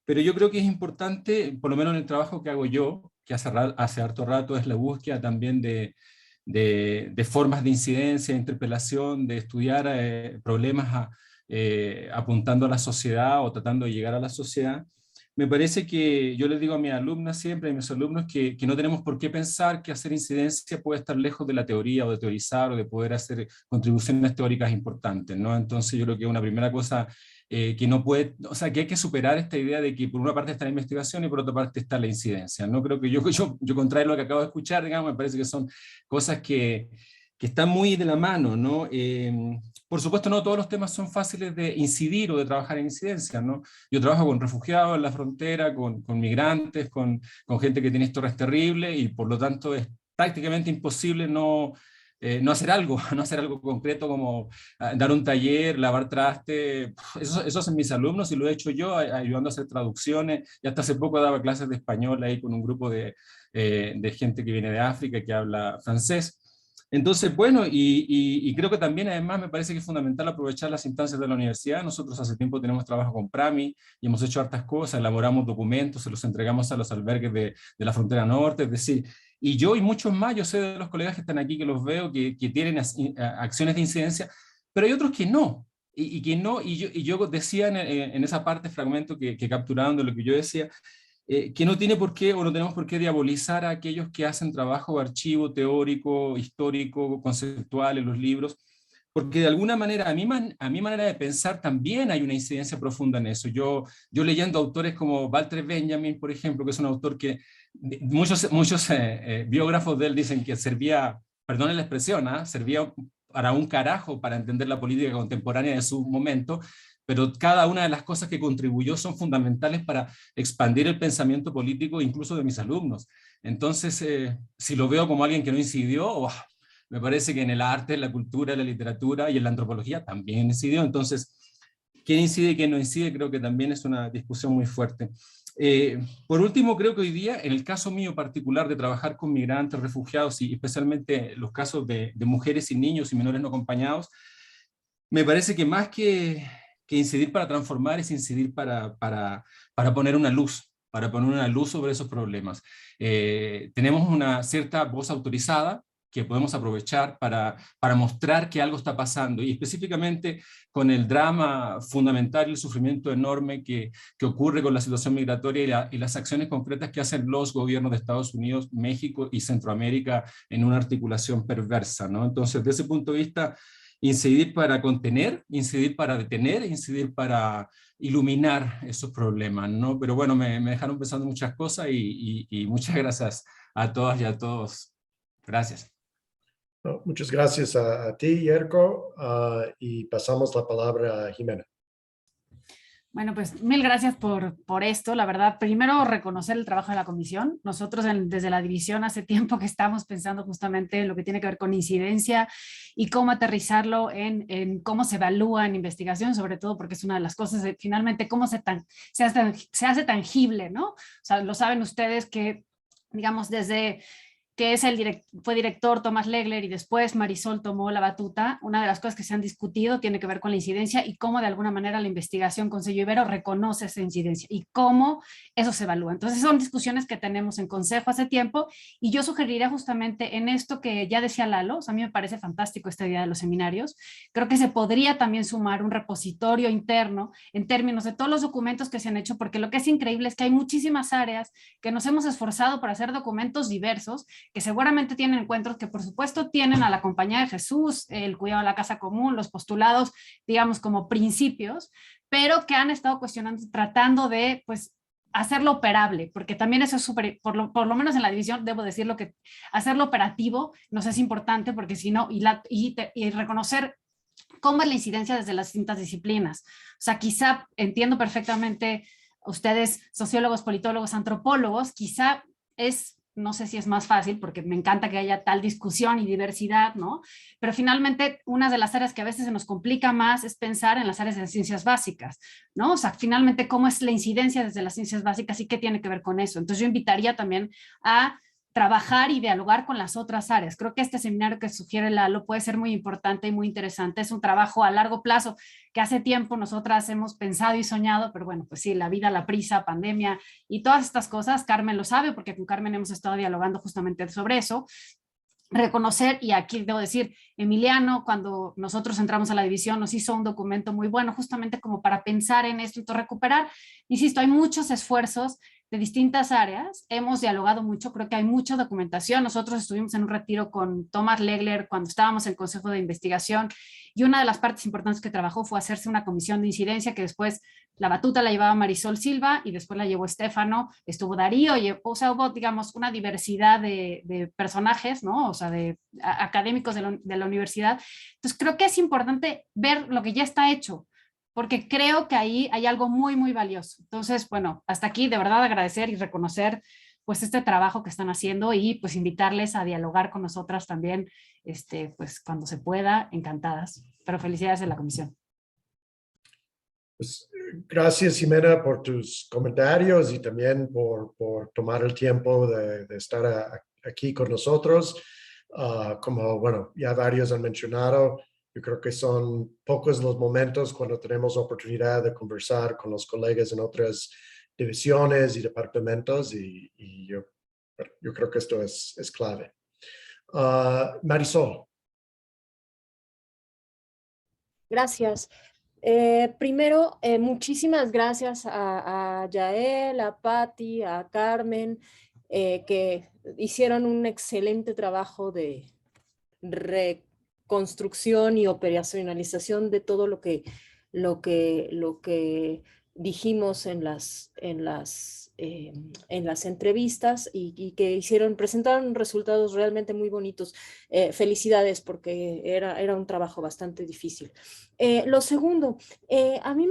Pero yo creo que es importante, por lo menos en el trabajo que hago yo, que hace harto rato, es la búsqueda también de formas de incidencia, de interpelación, de estudiar problemas apuntando a la sociedad o tratando de llegar a la sociedad. Me parece que yo les digo a mis alumnas siempre, a mis alumnos, que no tenemos por qué pensar que hacer incidencia puede estar lejos de la teoría o de teorizar o de poder hacer contribuciones teóricas importantes, ¿no? Entonces yo creo que una primera cosa que no puede, o sea, que hay que superar esta idea de que por una parte está la investigación y por otra parte está la incidencia. No creo que yo contrario a lo que acabo de escuchar, digamos, me parece que son cosas que están muy de la mano, ¿no? Por supuesto, no todos los temas son fáciles de incidir o de trabajar en incidencia, ¿no? Yo trabajo con refugiados en la frontera, con migrantes, con gente que tiene historias terribles, y por lo tanto es prácticamente imposible no no hacer algo, no hacer algo concreto como dar un taller, lavar traste. Eso hacen mis alumnos y lo he hecho yo, ayudando a hacer traducciones. Y hasta hace poco daba clases de español ahí con un grupo de gente que viene de África que habla francés. Entonces, bueno, y creo que también además me parece que es fundamental aprovechar las instancias de la universidad. Nosotros hace tiempo tenemos trabajo con PRAMI y hemos hecho hartas cosas, elaboramos documentos, se los entregamos a los albergues de la frontera norte, es decir, y yo y muchos más, yo sé de los colegas que están aquí, que los veo, que tienen acciones de incidencia, pero hay otros que no, y que no, y yo decía en esa parte, fragmento que capturaron de lo que yo decía, que no tiene por qué, o no tenemos por qué diabolizar a aquellos que hacen trabajo de archivo teórico, histórico, conceptual en los libros, porque de alguna manera, a mi manera de pensar, también hay una incidencia profunda en eso. Yo leyendo autores como Walter Benjamin, por ejemplo, que es un autor que muchos biógrafos de él dicen que servía, perdonen la expresión, servía para un carajo para entender la política contemporánea de su momento, pero cada una de las cosas que contribuyó son fundamentales para expandir el pensamiento político incluso de mis alumnos. Entonces, si lo veo como alguien que no incidió, me parece que en el arte, en la cultura, en la literatura y en la antropología también incidió. Entonces, ¿quién incide y quién no incide? Creo que también es una discusión muy fuerte. Por último, creo que hoy día, en el caso mío particular de trabajar con migrantes, refugiados y especialmente los casos de mujeres y niños y menores no acompañados, me parece que más que incidir para transformar es incidir para poner una luz, sobre esos problemas. Tenemos una cierta voz autorizada que podemos aprovechar para mostrar que algo está pasando, y específicamente con el drama fundamental y el sufrimiento enorme que ocurre con la situación migratoria y las acciones concretas que hacen los gobiernos de Estados Unidos, México y Centroamérica en una articulación perversa, ¿no? Entonces, desde ese punto de vista, incidir para contener, incidir para detener, incidir para iluminar esos problemas, ¿no? Pero bueno, me dejaron pensando muchas cosas y muchas gracias a todas y a todos. Gracias. No, muchas gracias a ti, Yerko, y pasamos la palabra a Jimena. Bueno, pues mil gracias por esto. La verdad, primero reconocer el trabajo de la comisión. Nosotros desde la división hace tiempo que estamos pensando justamente en lo que tiene que ver con incidencia y cómo aterrizarlo en cómo se evalúa en investigación, sobre todo porque es una de las cosas de finalmente cómo se hace tangible, ¿no? O sea, lo saben ustedes que, digamos, desde que fue director Tomás Legler y después Marisol tomó la batuta, una de las cosas que se han discutido tiene que ver con la incidencia y cómo de alguna manera la investigación con sello Ibero reconoce esa incidencia y cómo eso se evalúa. Entonces son discusiones que tenemos en Consejo hace tiempo, y yo sugeriría justamente en esto que ya decía Lalo. O sea, a mí me parece fantástico esta idea de los seminarios. Creo que se podría también sumar un repositorio interno en términos de todos los documentos que se han hecho, porque lo que es increíble es que hay muchísimas áreas que nos hemos esforzado por hacer documentos diversos, que seguramente tienen encuentros que por supuesto tienen a la Compañía de Jesús, el cuidado de la casa común, los postulados, digamos, como principios, pero que han estado cuestionando, tratando de, pues, hacerlo operable, porque también eso es súper, por lo menos en la división, debo decirlo, que hacerlo operativo nos es importante, porque si no, y reconocer cómo es la incidencia desde las distintas disciplinas. O sea, quizá entiendo perfectamente ustedes, sociólogos, politólogos, antropólogos, quizá no sé si es más fácil, porque me encanta que haya tal discusión y diversidad, ¿no? Pero finalmente, una de las áreas que a veces se nos complica más es pensar en las áreas de ciencias básicas, ¿no? O sea, finalmente, ¿cómo es la incidencia desde las ciencias básicas y qué tiene que ver con eso? Entonces yo invitaría también a trabajar y dialogar con las otras áreas. Creo que este seminario que sugiere Lalo puede ser muy importante y muy interesante. Es un trabajo a largo plazo que hace tiempo nosotras hemos pensado y soñado, pero bueno, pues sí, la vida, la prisa, pandemia y todas estas cosas, Carmen lo sabe, porque con Carmen hemos estado dialogando justamente sobre eso. Reconocer, y aquí debo decir, Emiliano, cuando nosotros entramos a la división, nos hizo un documento muy bueno, justamente como para pensar en esto y recuperar. Insisto, hay muchos esfuerzos de distintas áreas, hemos dialogado mucho, creo que hay mucha documentación. Nosotros estuvimos en un retiro con Tomás Legler cuando estábamos en el Consejo de Investigación, y una de las partes importantes que trabajó fue hacerse una comisión de incidencia, que después la batuta la llevaba Marisol Silva y después la llevó Estefano, estuvo Darío, o sea, hubo, digamos, una diversidad de personajes, ¿no? O sea, de académicos de la universidad. Entonces creo que es importante ver lo que ya está hecho, porque creo que ahí hay algo muy, muy valioso. Entonces, bueno, hasta aquí de verdad agradecer y reconocer pues este trabajo que están haciendo y pues invitarles a dialogar con nosotras también, pues cuando se pueda, encantadas. Pero felicidades a la comisión. Pues, gracias, Ximena, por tus comentarios y también por tomar el tiempo de estar aquí con nosotros. Como, bueno, ya varios han mencionado, yo creo que son pocos los momentos cuando tenemos oportunidad de conversar con los colegas en otras divisiones y departamentos y yo creo que esto es clave. Marisol. Gracias. Primero, muchísimas gracias a Yael, a Patti, a Carmen, que hicieron un excelente trabajo de reconstrucción y operacionalización de todo lo que dijimos en las entrevistas y que presentaron resultados realmente muy bonitos. Felicidades, porque era un trabajo bastante difícil. Lo segundo, a mí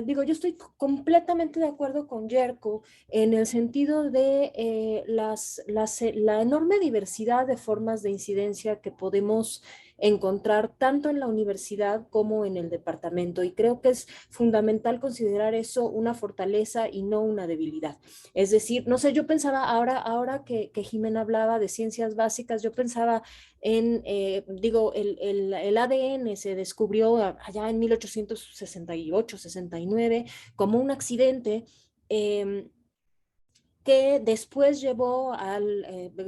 digo, yo estoy completamente de acuerdo con Yerko en el sentido de la enorme diversidad de formas de incidencia que podemos encontrar tanto en la universidad como en el departamento, y creo que es fundamental considerar eso una fortaleza y no una debilidad. Es decir, no sé, yo pensaba ahora que Ximena hablaba de ciencias básicas, yo pensaba en, digo, el ADN se descubrió allá en 1868, 69, como un accidente que después llevó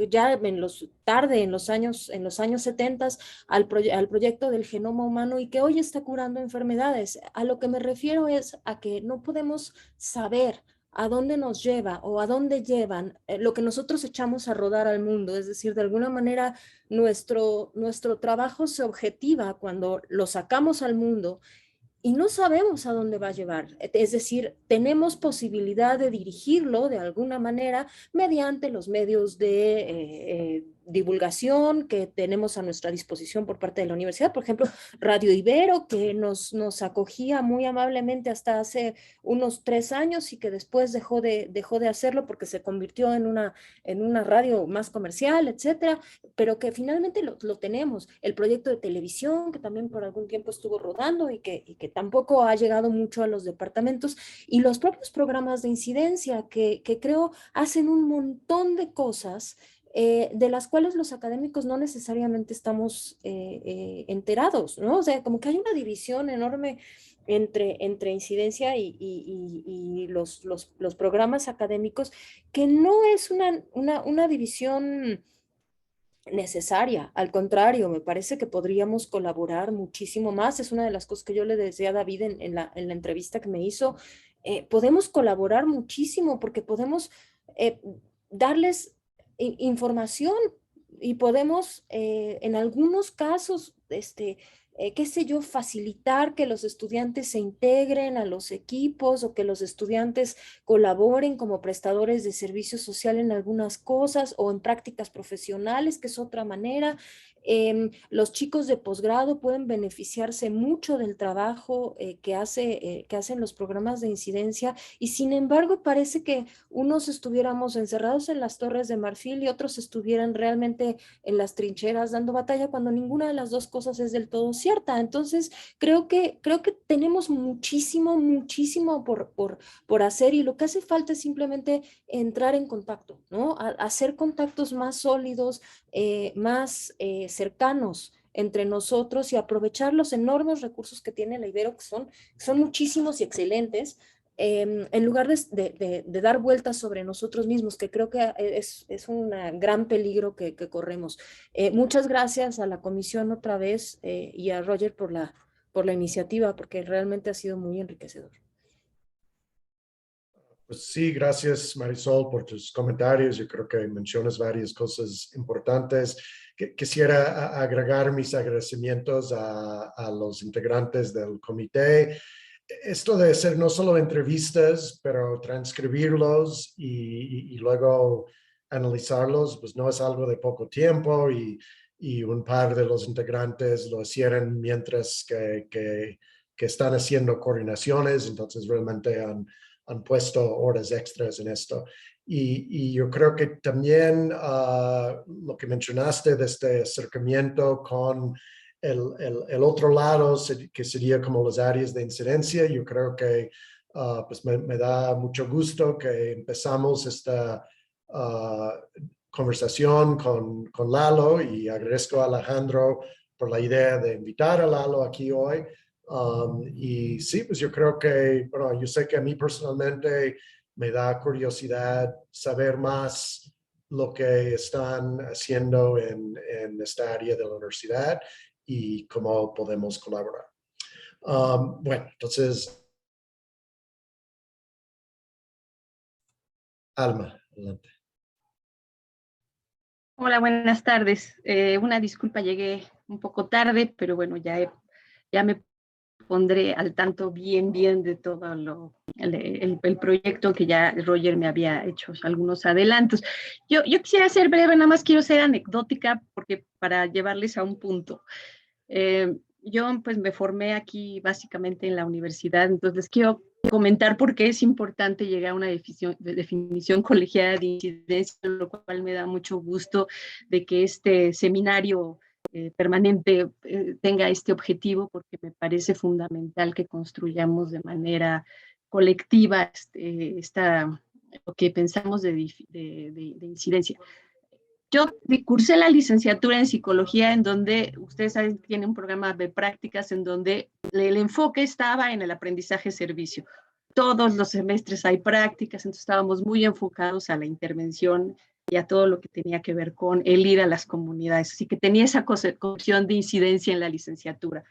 ya en los años 70 al proyecto del genoma humano, y que hoy está curando enfermedades. A lo que me refiero es a que no podemos saber a dónde nos lleva o a dónde llevan lo que nosotros echamos a rodar al mundo. Es decir, de alguna manera nuestro trabajo se objetiva cuando lo sacamos al mundo y no sabemos a dónde va a llevar. Es decir, tenemos posibilidad de dirigirlo de alguna manera mediante los medios de divulgación que tenemos a nuestra disposición por parte de la universidad. Por ejemplo, Radio Ibero, que nos acogía muy amablemente hasta hace unos 3 años y que después dejó de hacerlo porque se convirtió en una radio más comercial, etcétera, pero que finalmente lo tenemos. El proyecto de televisión, que también por algún tiempo estuvo rodando y que tampoco ha llegado mucho a los departamentos, y los propios programas de incidencia que creo hacen un montón de cosas de las cuales los académicos no necesariamente estamos enterados, ¿no? O sea, como que hay una división enorme entre incidencia y los programas académicos, que no es una división necesaria. Al contrario, me parece que podríamos colaborar muchísimo más. Es una de las cosas que yo le decía a David en la entrevista que me hizo. Podemos colaborar muchísimo porque podemos darles información y podemos en algunos casos qué sé yo, facilitar que los estudiantes se integren a los equipos o que los estudiantes colaboren como prestadores de servicio social en algunas cosas o en prácticas profesionales, que es otra manera. Los chicos de posgrado pueden beneficiarse mucho del trabajo que hacen los programas de incidencia, y sin embargo parece que unos estuviéramos encerrados en las Torres de Marfil y otros estuvieran realmente en las trincheras dando batalla, cuando ninguna de las dos cosas es del todo cierta. Entonces creo que tenemos muchísimo por hacer, y lo que hace falta es simplemente entrar en contacto, ¿no? Hacer contactos más sólidos, más cercanos entre nosotros, y aprovechar los enormes recursos que tiene la Ibero, que son muchísimos y excelentes, en lugar de dar vueltas sobre nosotros mismos, que creo que es un gran peligro que corremos. Muchas gracias a la comisión otra vez y a Roger por la iniciativa, porque realmente ha sido muy enriquecedor. Pues sí, gracias Marisol por tus comentarios. Yo creo que mencionas varias cosas importantes. Quisiera agregar mis agradecimientos a los integrantes del comité. Esto de hacer no solo entrevistas, pero transcribirlos y luego analizarlos, pues no es algo de poco tiempo, y un par de los integrantes lo hicieron mientras que están haciendo coordinaciones, entonces realmente han puesto horas extras en esto. Y yo creo que también lo que mencionaste de este acercamiento con el otro lado, que sería como las áreas de incidencia, yo creo que pues me da mucho gusto que empezamos esta conversación con Lalo, y agradezco a Alejandro por la idea de invitar a Lalo aquí hoy. Y sí, pues yo creo que, bueno, yo sé que a mí personalmente me da curiosidad saber más lo que están haciendo en esta área de la universidad y cómo podemos colaborar. Bueno, entonces, Alma, adelante. Hola, buenas tardes. Una disculpa, llegué un poco tarde, pero bueno, ya me pondré al tanto bien de todo el proyecto que ya Roger me había hecho algunos adelantos. Yo quisiera ser breve, nada más quiero ser anecdótica porque para llevarles a un punto. Yo pues me formé aquí básicamente en la universidad, entonces les quiero comentar por qué es importante llegar a una definición colegiada de incidencia, lo cual me da mucho gusto de que este seminario permanente tenga este objetivo, porque me parece fundamental que construyamos de manera colectiva lo que pensamos de incidencia. Yo cursé la licenciatura en psicología, en donde ustedes saben, tiene un programa de prácticas en donde el enfoque estaba en el aprendizaje-servicio. Todos los semestres hay prácticas, entonces estábamos muy enfocados a la intervención y a todo lo que tenía que ver con el ir a las comunidades. Así que tenía esa concepción de incidencia en la licenciatura.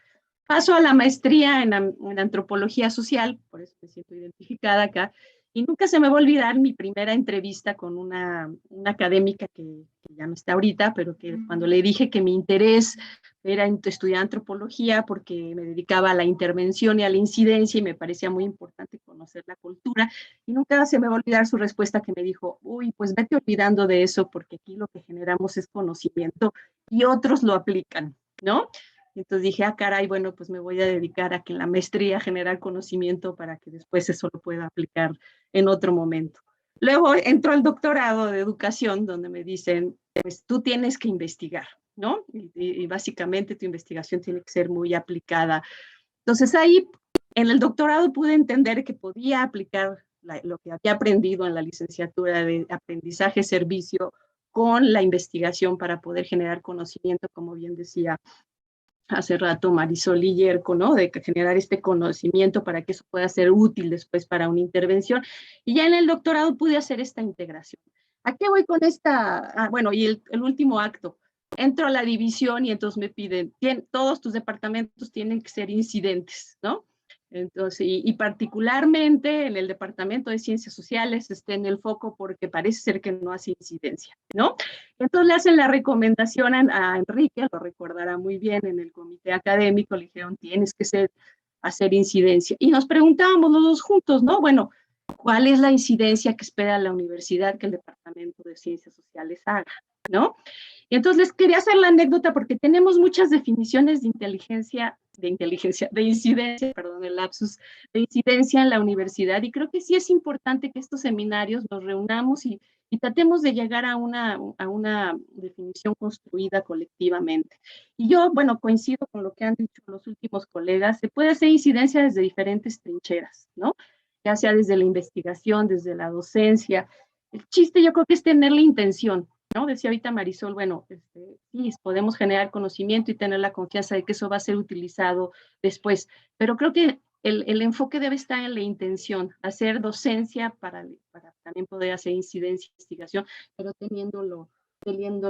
Paso a la maestría en antropología social, por eso me siento identificada acá, y nunca se me va a olvidar mi primera entrevista con una académica que ya no está ahorita, pero que cuando le dije que mi interés era estudiar antropología porque me dedicaba a la intervención y a la incidencia y me parecía muy importante conocer la cultura, y nunca se me va a olvidar su respuesta, que me dijo: uy, pues vete olvidando de eso, porque aquí lo que generamos es conocimiento y otros lo aplican, ¿no? Entonces dije, caray, bueno, pues me voy a dedicar a que en la maestría generar conocimiento para que después eso lo pueda aplicar en otro momento. Luego entró al doctorado de educación, donde me dicen, pues tú tienes que investigar, ¿no? Y básicamente tu investigación tiene que ser muy aplicada. Entonces ahí en el doctorado pude entender que podía aplicar lo que había aprendido en la licenciatura de aprendizaje-servicio con la investigación para poder generar conocimiento, como bien decía hace rato Marisol y Yerko, ¿no? De generar este conocimiento para que eso pueda ser útil después para una intervención. Y ya en el doctorado pude hacer esta integración. ¿A qué voy con esta? Bueno, y el último acto. Entro a la división y entonces me piden, todos tus departamentos tienen que ser incidentes, ¿no? Entonces, y particularmente en el departamento de ciencias sociales está en el foco porque parece ser que no hace incidencia, ¿no? Entonces le hacen la recomendación a Enrique, lo recordará muy bien, en el comité académico le dijeron, tienes que hacer incidencia. Y nos preguntábamos los dos juntos, ¿no? Bueno, ¿cuál es la incidencia que espera la universidad que el departamento de ciencias sociales haga, ¿no? Y entonces les quería hacer la anécdota porque tenemos muchas definiciones de incidencia, perdón, el lapsus, de incidencia en la universidad, y creo que sí es importante que estos seminarios nos reunamos y tratemos de llegar a una definición construida colectivamente. Y yo, bueno, coincido con lo que han dicho los últimos colegas, se puede hacer incidencia desde diferentes trincheras, ¿no? Ya sea desde la investigación, desde la docencia. El chiste yo creo que es tener la intención, ¿no? Decía ahorita Marisol, bueno, sí, podemos generar conocimiento y tener la confianza de que eso va a ser utilizado después, pero creo que el enfoque debe estar en la intención, hacer docencia para también poder hacer incidencia e investigación, pero teniéndolo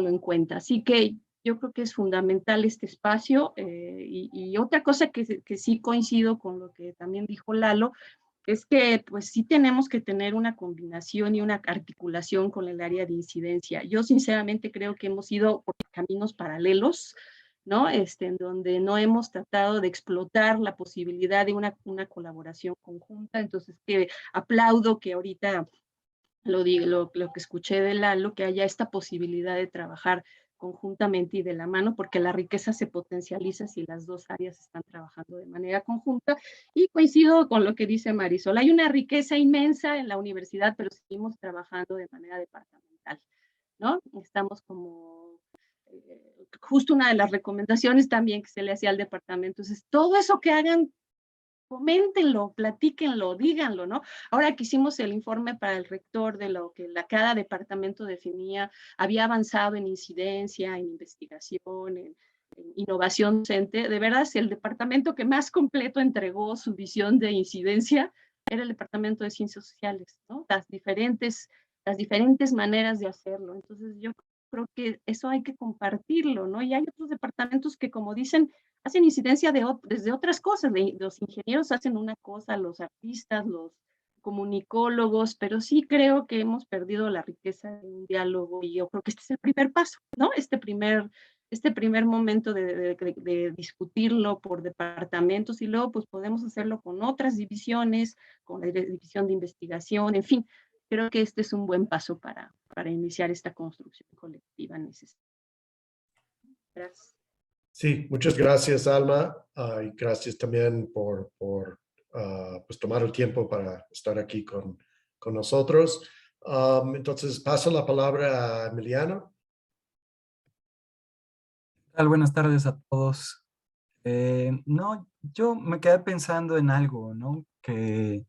en cuenta. Así que yo creo que es fundamental este espacio, y otra cosa que sí coincido con lo que también dijo Lalo, es que pues sí tenemos que tener una combinación y una articulación con el área de incidencia. Yo sinceramente creo que hemos ido por caminos paralelos, ¿no? En donde no hemos tratado de explotar la posibilidad de una colaboración conjunta. Entonces, aplaudo que ahorita lo que escuché de Lalo, que haya esta posibilidad de trabajar conjuntamente y de la mano, porque la riqueza se potencializa si las dos áreas están trabajando de manera conjunta. Y coincido con lo que dice Marisol, hay una riqueza inmensa en la universidad, pero seguimos trabajando de manera departamental, ¿no? Estamos como, justo una de las recomendaciones también que se le hacía al departamento es todo eso que hagan, coméntenlo, platíquenlo, díganlo, ¿no? Ahora que hicimos el informe para el rector de lo que cada departamento definía, había avanzado en incidencia, en investigación, en innovación docente, de verdad, si el departamento que más completo entregó su visión de incidencia era el departamento de ciencias sociales, ¿no? Las diferentes maneras de hacerlo. Entonces yo creo que eso hay que compartirlo, ¿no? Y hay otros departamentos que, como dicen, hacen incidencia desde otras cosas. Los ingenieros hacen una cosa, los artistas, los comunicólogos, pero sí creo que hemos perdido la riqueza de un diálogo y yo creo que este es el primer paso, ¿no? Este primer momento de discutirlo por departamentos y luego pues podemos hacerlo con otras divisiones, con la división de investigación, en fin. Creo que este es un buen paso para iniciar esta construcción colectiva necesaria. Gracias. Sí, muchas gracias, Alma, y gracias también por pues tomar el tiempo para estar aquí con nosotros. Entonces, paso la palabra a Emiliano. Buenas tardes a todos. No, yo me quedé pensando en algo, ¿no? Que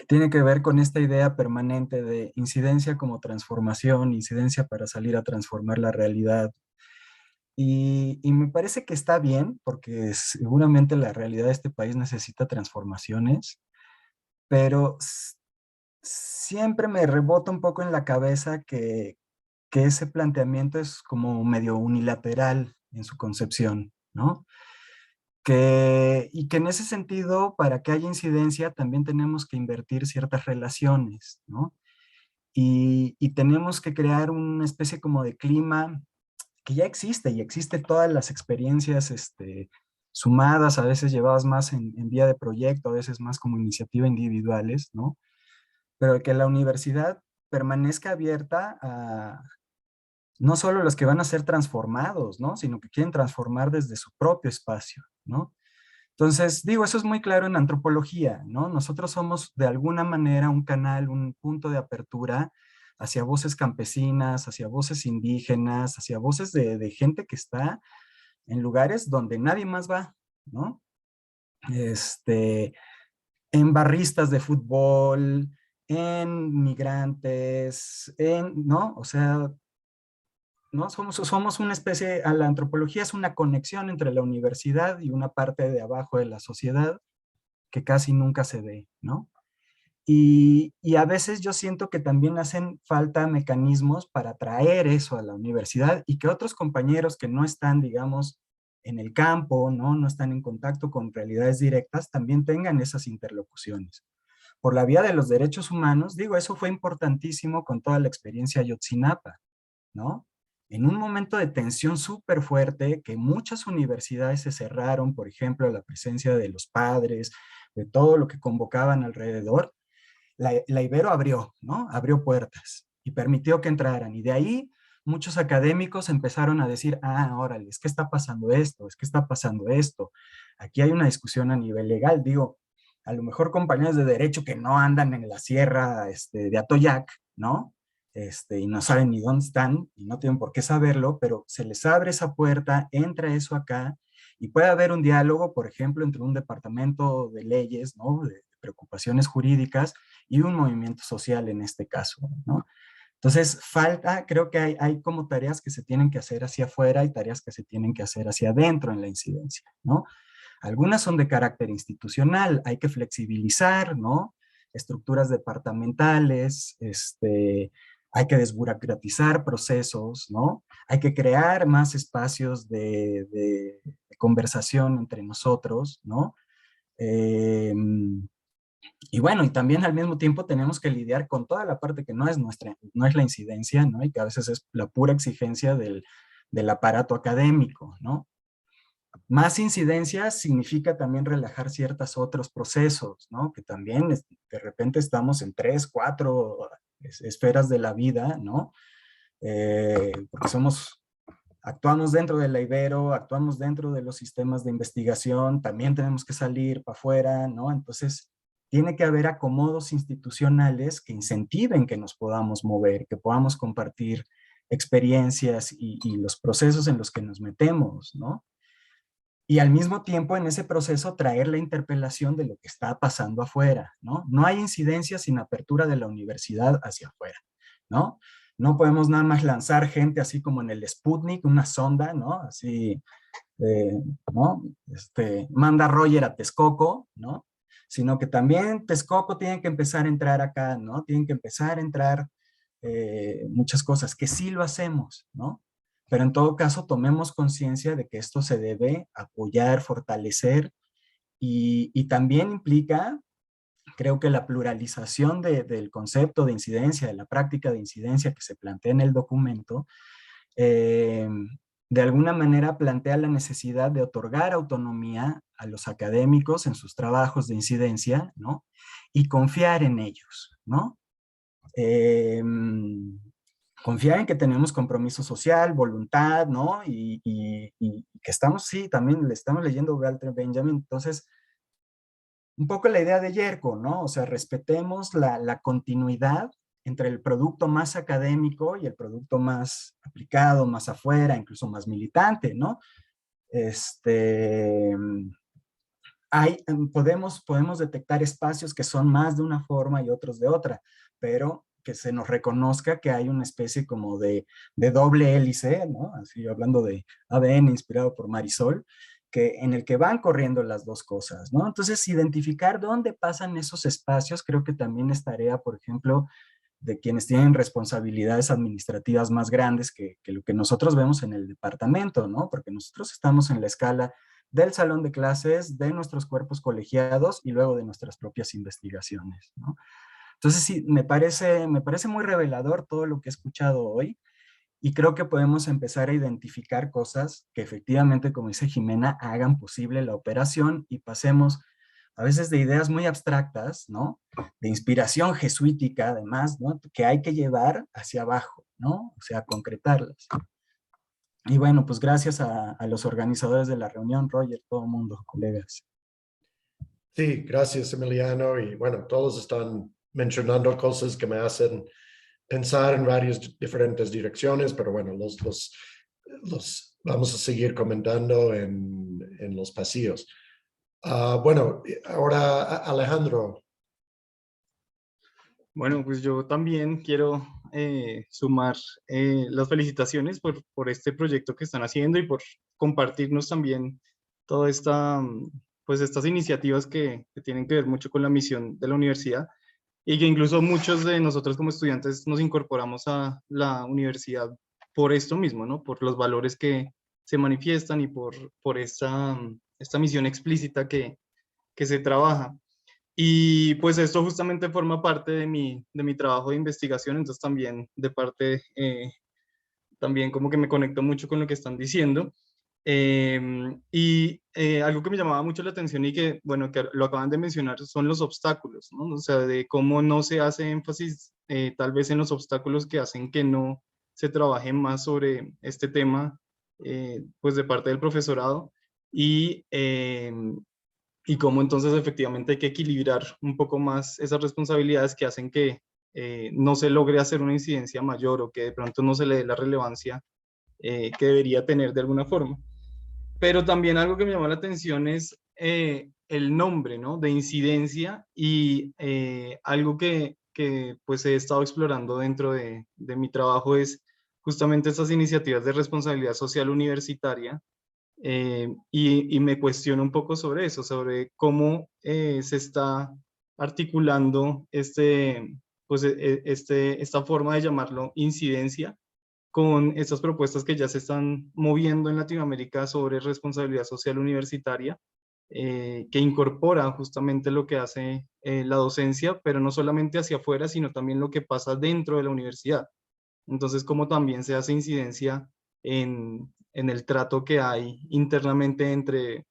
tiene que ver con esta idea permanente de incidencia como transformación, incidencia para salir a transformar la realidad. Y me parece que está bien, porque seguramente la realidad de este país necesita transformaciones, pero siempre me rebota un poco en la cabeza que ese planteamiento es como medio unilateral en su concepción, ¿no? Y que en ese sentido, para que haya incidencia, también tenemos que invertir ciertas relaciones, ¿no? Y tenemos que crear una especie como de clima que ya existe, y existe todas las experiencias sumadas, a veces llevadas más en vía de proyecto, a veces más como iniciativa individuales, ¿no? Pero que la universidad permanezca abierta a no solo los que van a ser transformados, ¿no? Sino que quieren transformar desde su propio espacio, ¿no? Entonces, digo, eso es muy claro en antropología, ¿no? Nosotros somos de alguna manera un canal, un punto de apertura hacia voces campesinas, hacia voces indígenas, hacia voces de gente que está en lugares donde nadie más va, ¿no? En barristas de fútbol, en migrantes, ¿no? O sea, ¿no? Somos una especie, a la antropología es una conexión entre la universidad y una parte de abajo de la sociedad que casi nunca se ve, ¿no? Y a veces yo siento que también hacen falta mecanismos para traer eso a la universidad y que otros compañeros que no están, digamos, en el campo, no están en contacto con realidades directas, también tengan esas interlocuciones. Por la vía de los derechos humanos, digo, eso fue importantísimo con toda la experiencia Ayotzinapa, ¿no? En un momento de tensión súper fuerte, que muchas universidades se cerraron, por ejemplo, la presencia de los padres, de todo lo que convocaban alrededor, la Ibero abrió, ¿no? Abrió puertas y permitió que entraran. Y de ahí muchos académicos empezaron a decir, órale, es que está pasando esto, es que está pasando esto. Aquí hay una discusión a nivel legal. Digo, a lo mejor compañeros de derecho que no andan en la sierra de Atoyac, ¿no? Y no saben ni dónde están y no tienen por qué saberlo, pero se les abre esa puerta, entra eso acá y puede haber un diálogo, por ejemplo, entre un departamento de leyes, ¿no? De preocupaciones jurídicas y un movimiento social en este caso, ¿no? Entonces, creo que hay como tareas que se tienen que hacer hacia afuera y tareas que se tienen que hacer hacia adentro en la incidencia, ¿no? Algunas son de carácter institucional, hay que flexibilizar, ¿no? Estructuras departamentales, hay que desburocratizar procesos, ¿no? Hay que crear más espacios de conversación entre nosotros, ¿no? Y bueno, y también al mismo tiempo tenemos que lidiar con toda la parte que no es la incidencia, ¿no? Y que a veces es la pura exigencia del aparato académico, ¿no? Más incidencia significa también relajar ciertos otros procesos, ¿no? Que también de repente estamos en 3, 4 esferas de la vida, ¿no? Porque somos actuamos dentro de la Ibero, actuamos dentro de los sistemas de investigación, también tenemos que salir para afuera, ¿no? Entonces, tiene que haber acomodos institucionales que incentiven que nos podamos mover, que podamos compartir experiencias y los procesos en los que nos metemos, ¿no? Y al mismo tiempo en ese proceso traer la interpelación de lo que está pasando afuera, ¿no? No hay incidencia sin apertura de la universidad hacia afuera, ¿no? No podemos nada más lanzar gente así como en el Sputnik, una sonda, ¿no? Así, ¿no? Manda Roger a Texcoco, ¿no? Sino que también Texcoco tiene que empezar a entrar acá, ¿no? Tienen que empezar a entrar muchas cosas, que sí lo hacemos, ¿no? Pero en todo caso tomemos conciencia de que esto se debe apoyar, fortalecer y también implica, creo que la pluralización del concepto de incidencia, de la práctica de incidencia que se plantea en el documento, de alguna manera plantea la necesidad de otorgar autonomía a los académicos en sus trabajos de incidencia, ¿no? Y confiar en ellos, ¿no? Confiar en que tenemos compromiso social, voluntad, ¿no? Y que estamos, sí, también le estamos leyendo Walter Benjamin, entonces, un poco la idea de Yerko, ¿no? O sea, respetemos la continuidad entre el producto más académico y el producto más aplicado, más afuera, incluso más militante, ¿no? Podemos detectar espacios que son más de una forma y otros de otra, pero que se nos reconozca que hay una especie como de doble hélice, ¿no? Así hablando de ADN inspirado por Marisol, en el que van corriendo las dos cosas, ¿no? Entonces, identificar dónde pasan esos espacios creo que también es tarea, por ejemplo, de quienes tienen responsabilidades administrativas más grandes que lo que nosotros vemos en el departamento, ¿no? Porque nosotros estamos en la escala del salón de clases, de nuestros cuerpos colegiados y luego de nuestras propias investigaciones, ¿no? Entonces sí, me parece muy revelador todo lo que he escuchado hoy y creo que podemos empezar a identificar cosas que efectivamente, como dice Jimena, hagan posible la operación y pasemos a veces de ideas muy abstractas, ¿no? De inspiración jesuítica, además, ¿no? Que hay que llevar hacia abajo, ¿no? O sea, concretarlas. Y bueno, pues gracias a los organizadores de la reunión, Roger, todo el mundo, colegas. Sí, gracias, Emiliano. Y bueno, todos están mencionando cosas que me hacen pensar en varias diferentes direcciones, pero bueno, los vamos a seguir comentando en los pasillos. Bueno, ahora Alejandro. Bueno, pues yo también quiero sumar las felicitaciones por este proyecto que están haciendo y por compartirnos también toda esta, pues estas iniciativas que tienen que ver mucho con la misión de la universidad y que incluso muchos de nosotros como estudiantes nos incorporamos a la universidad por esto mismo, ¿no? Por los valores que se manifiestan y por esta misión explícita que se trabaja. Y pues esto justamente forma parte de mi trabajo de investigación, entonces también de parte, también como que me conecto mucho con lo que están diciendo. Algo que me llamaba mucho la atención y que, bueno, que lo acaban de mencionar son los obstáculos, ¿no? O sea, de cómo no se hace énfasis tal vez en los obstáculos que hacen que no se trabaje más sobre este tema, pues de parte del profesorado y cómo entonces efectivamente hay que equilibrar un poco más esas responsabilidades que hacen que no se logre hacer una incidencia mayor o que de pronto no se le dé la relevancia que debería tener de alguna forma. Pero también algo que me llamó la atención es el nombre, ¿no? De incidencia y algo que pues he estado explorando dentro de mi trabajo es justamente estas iniciativas de responsabilidad social universitaria y me cuestiono un poco sobre eso, sobre cómo se está articulando esta forma de llamarlo incidencia con estas propuestas que ya se están moviendo en Latinoamérica sobre responsabilidad social universitaria, que incorpora justamente lo que hace la docencia, pero no solamente hacia afuera, sino también lo que pasa dentro de la universidad. Entonces, cómo también se hace incidencia en el trato que hay internamente entre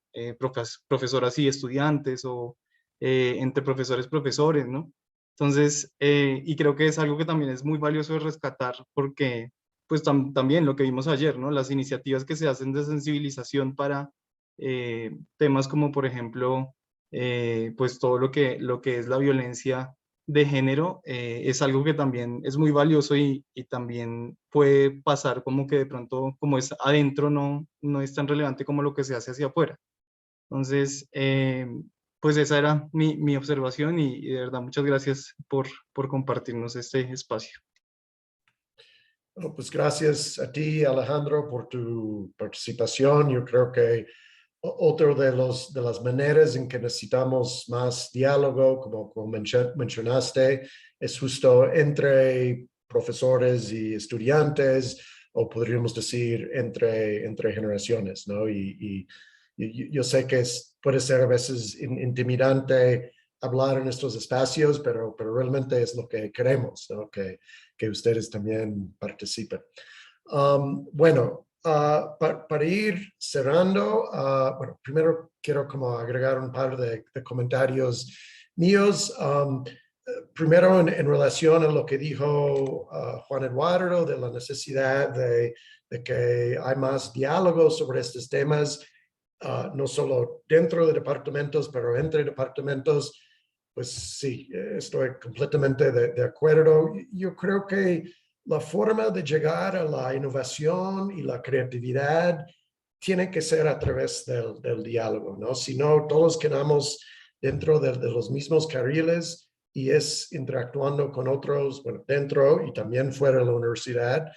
profesoras y estudiantes o entre profesores, ¿no? Entonces, y creo que es algo que también es muy valioso de rescatar porque pues también lo que vimos ayer, ¿no? Las iniciativas que se hacen de sensibilización para temas como, por ejemplo, pues todo lo que es la violencia de género, es algo que también es muy valioso y también puede pasar como que de pronto, como es adentro, no es tan relevante como lo que se hace hacia afuera. Entonces, pues esa era mi observación y de verdad muchas gracias por compartirnos este espacio. Bueno, pues gracias a ti, Alejandro, por tu participación. Yo creo que otro de las maneras en que necesitamos más diálogo, como mencionaste, es justo entre profesores y estudiantes, o podríamos decir entre generaciones, ¿no? Y yo sé que puede ser a veces intimidante hablar en estos espacios, pero realmente es lo que queremos, ¿no? Que ustedes también participen. Bueno, para ir cerrando, bueno, primero quiero como agregar un par de comentarios míos. Primero, en relación a lo que dijo Juan Eduardo de la necesidad de que hay más diálogo sobre estos temas, no solo dentro de departamentos, pero entre departamentos. Pues sí, estoy completamente de acuerdo. Yo creo que la forma de llegar a la innovación y la creatividad tiene que ser a través del diálogo, ¿no? Si no, todos quedamos dentro de los mismos carriles y es interactuando con otros, bueno, dentro y también fuera de la universidad,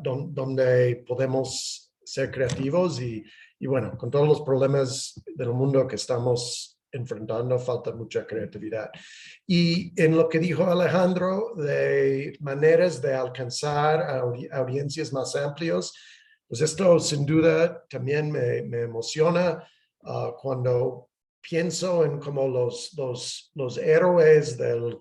donde podemos ser creativos y bueno, con todos los problemas del mundo que estamos enfrentando, falta mucha creatividad. Y en lo que dijo Alejandro de maneras de alcanzar audiencias más amplias, pues esto sin duda también me emociona cuando pienso en como los héroes del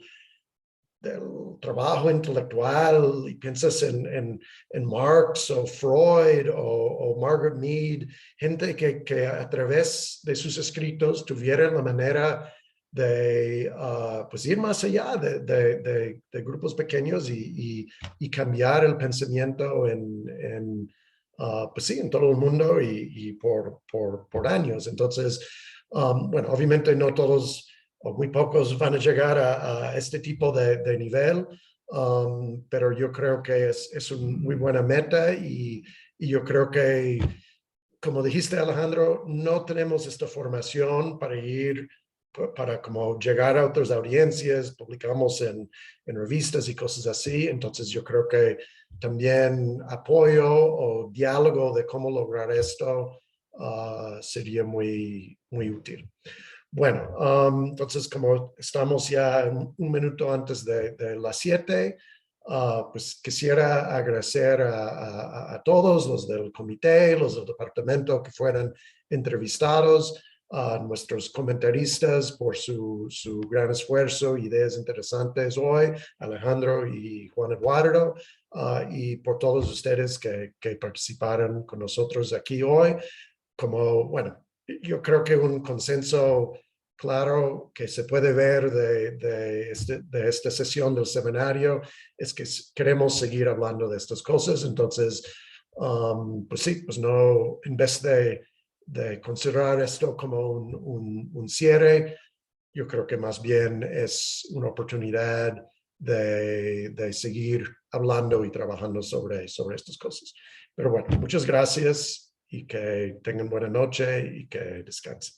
trabajo intelectual y piensas en Marx o Freud o Margaret Mead, gente que a través de sus escritos tuvieron la manera de pues ir más allá de grupos pequeños y cambiar el pensamiento pues sí, en todo el mundo y por años. Entonces, bueno, obviamente no todos o muy pocos van a llegar a este tipo de nivel, pero yo creo que es una muy buena meta y yo creo que, como dijiste, Alejandro, no tenemos esta formación para como llegar a otras audiencias, publicamos en revistas y cosas así, entonces yo creo que también apoyo o diálogo de cómo lograr esto sería muy útil. Bueno, entonces como estamos ya un minuto antes de las 7, pues quisiera agradecer a todos los del comité, los del departamento que fueron entrevistados, a nuestros comentaristas por su gran esfuerzo, ideas interesantes hoy, Alejandro y Juan Eduardo, y por todos ustedes que participaron con nosotros aquí hoy. Como, bueno, yo creo que un consenso claro que se puede ver de esta sesión del seminario es que queremos seguir hablando de estas cosas. Entonces, pues sí, pues no, en vez de considerar esto como un cierre, yo creo que más bien es una oportunidad de seguir hablando y trabajando sobre estas cosas. Pero bueno, muchas gracias y que tengan buena noche y que descansen.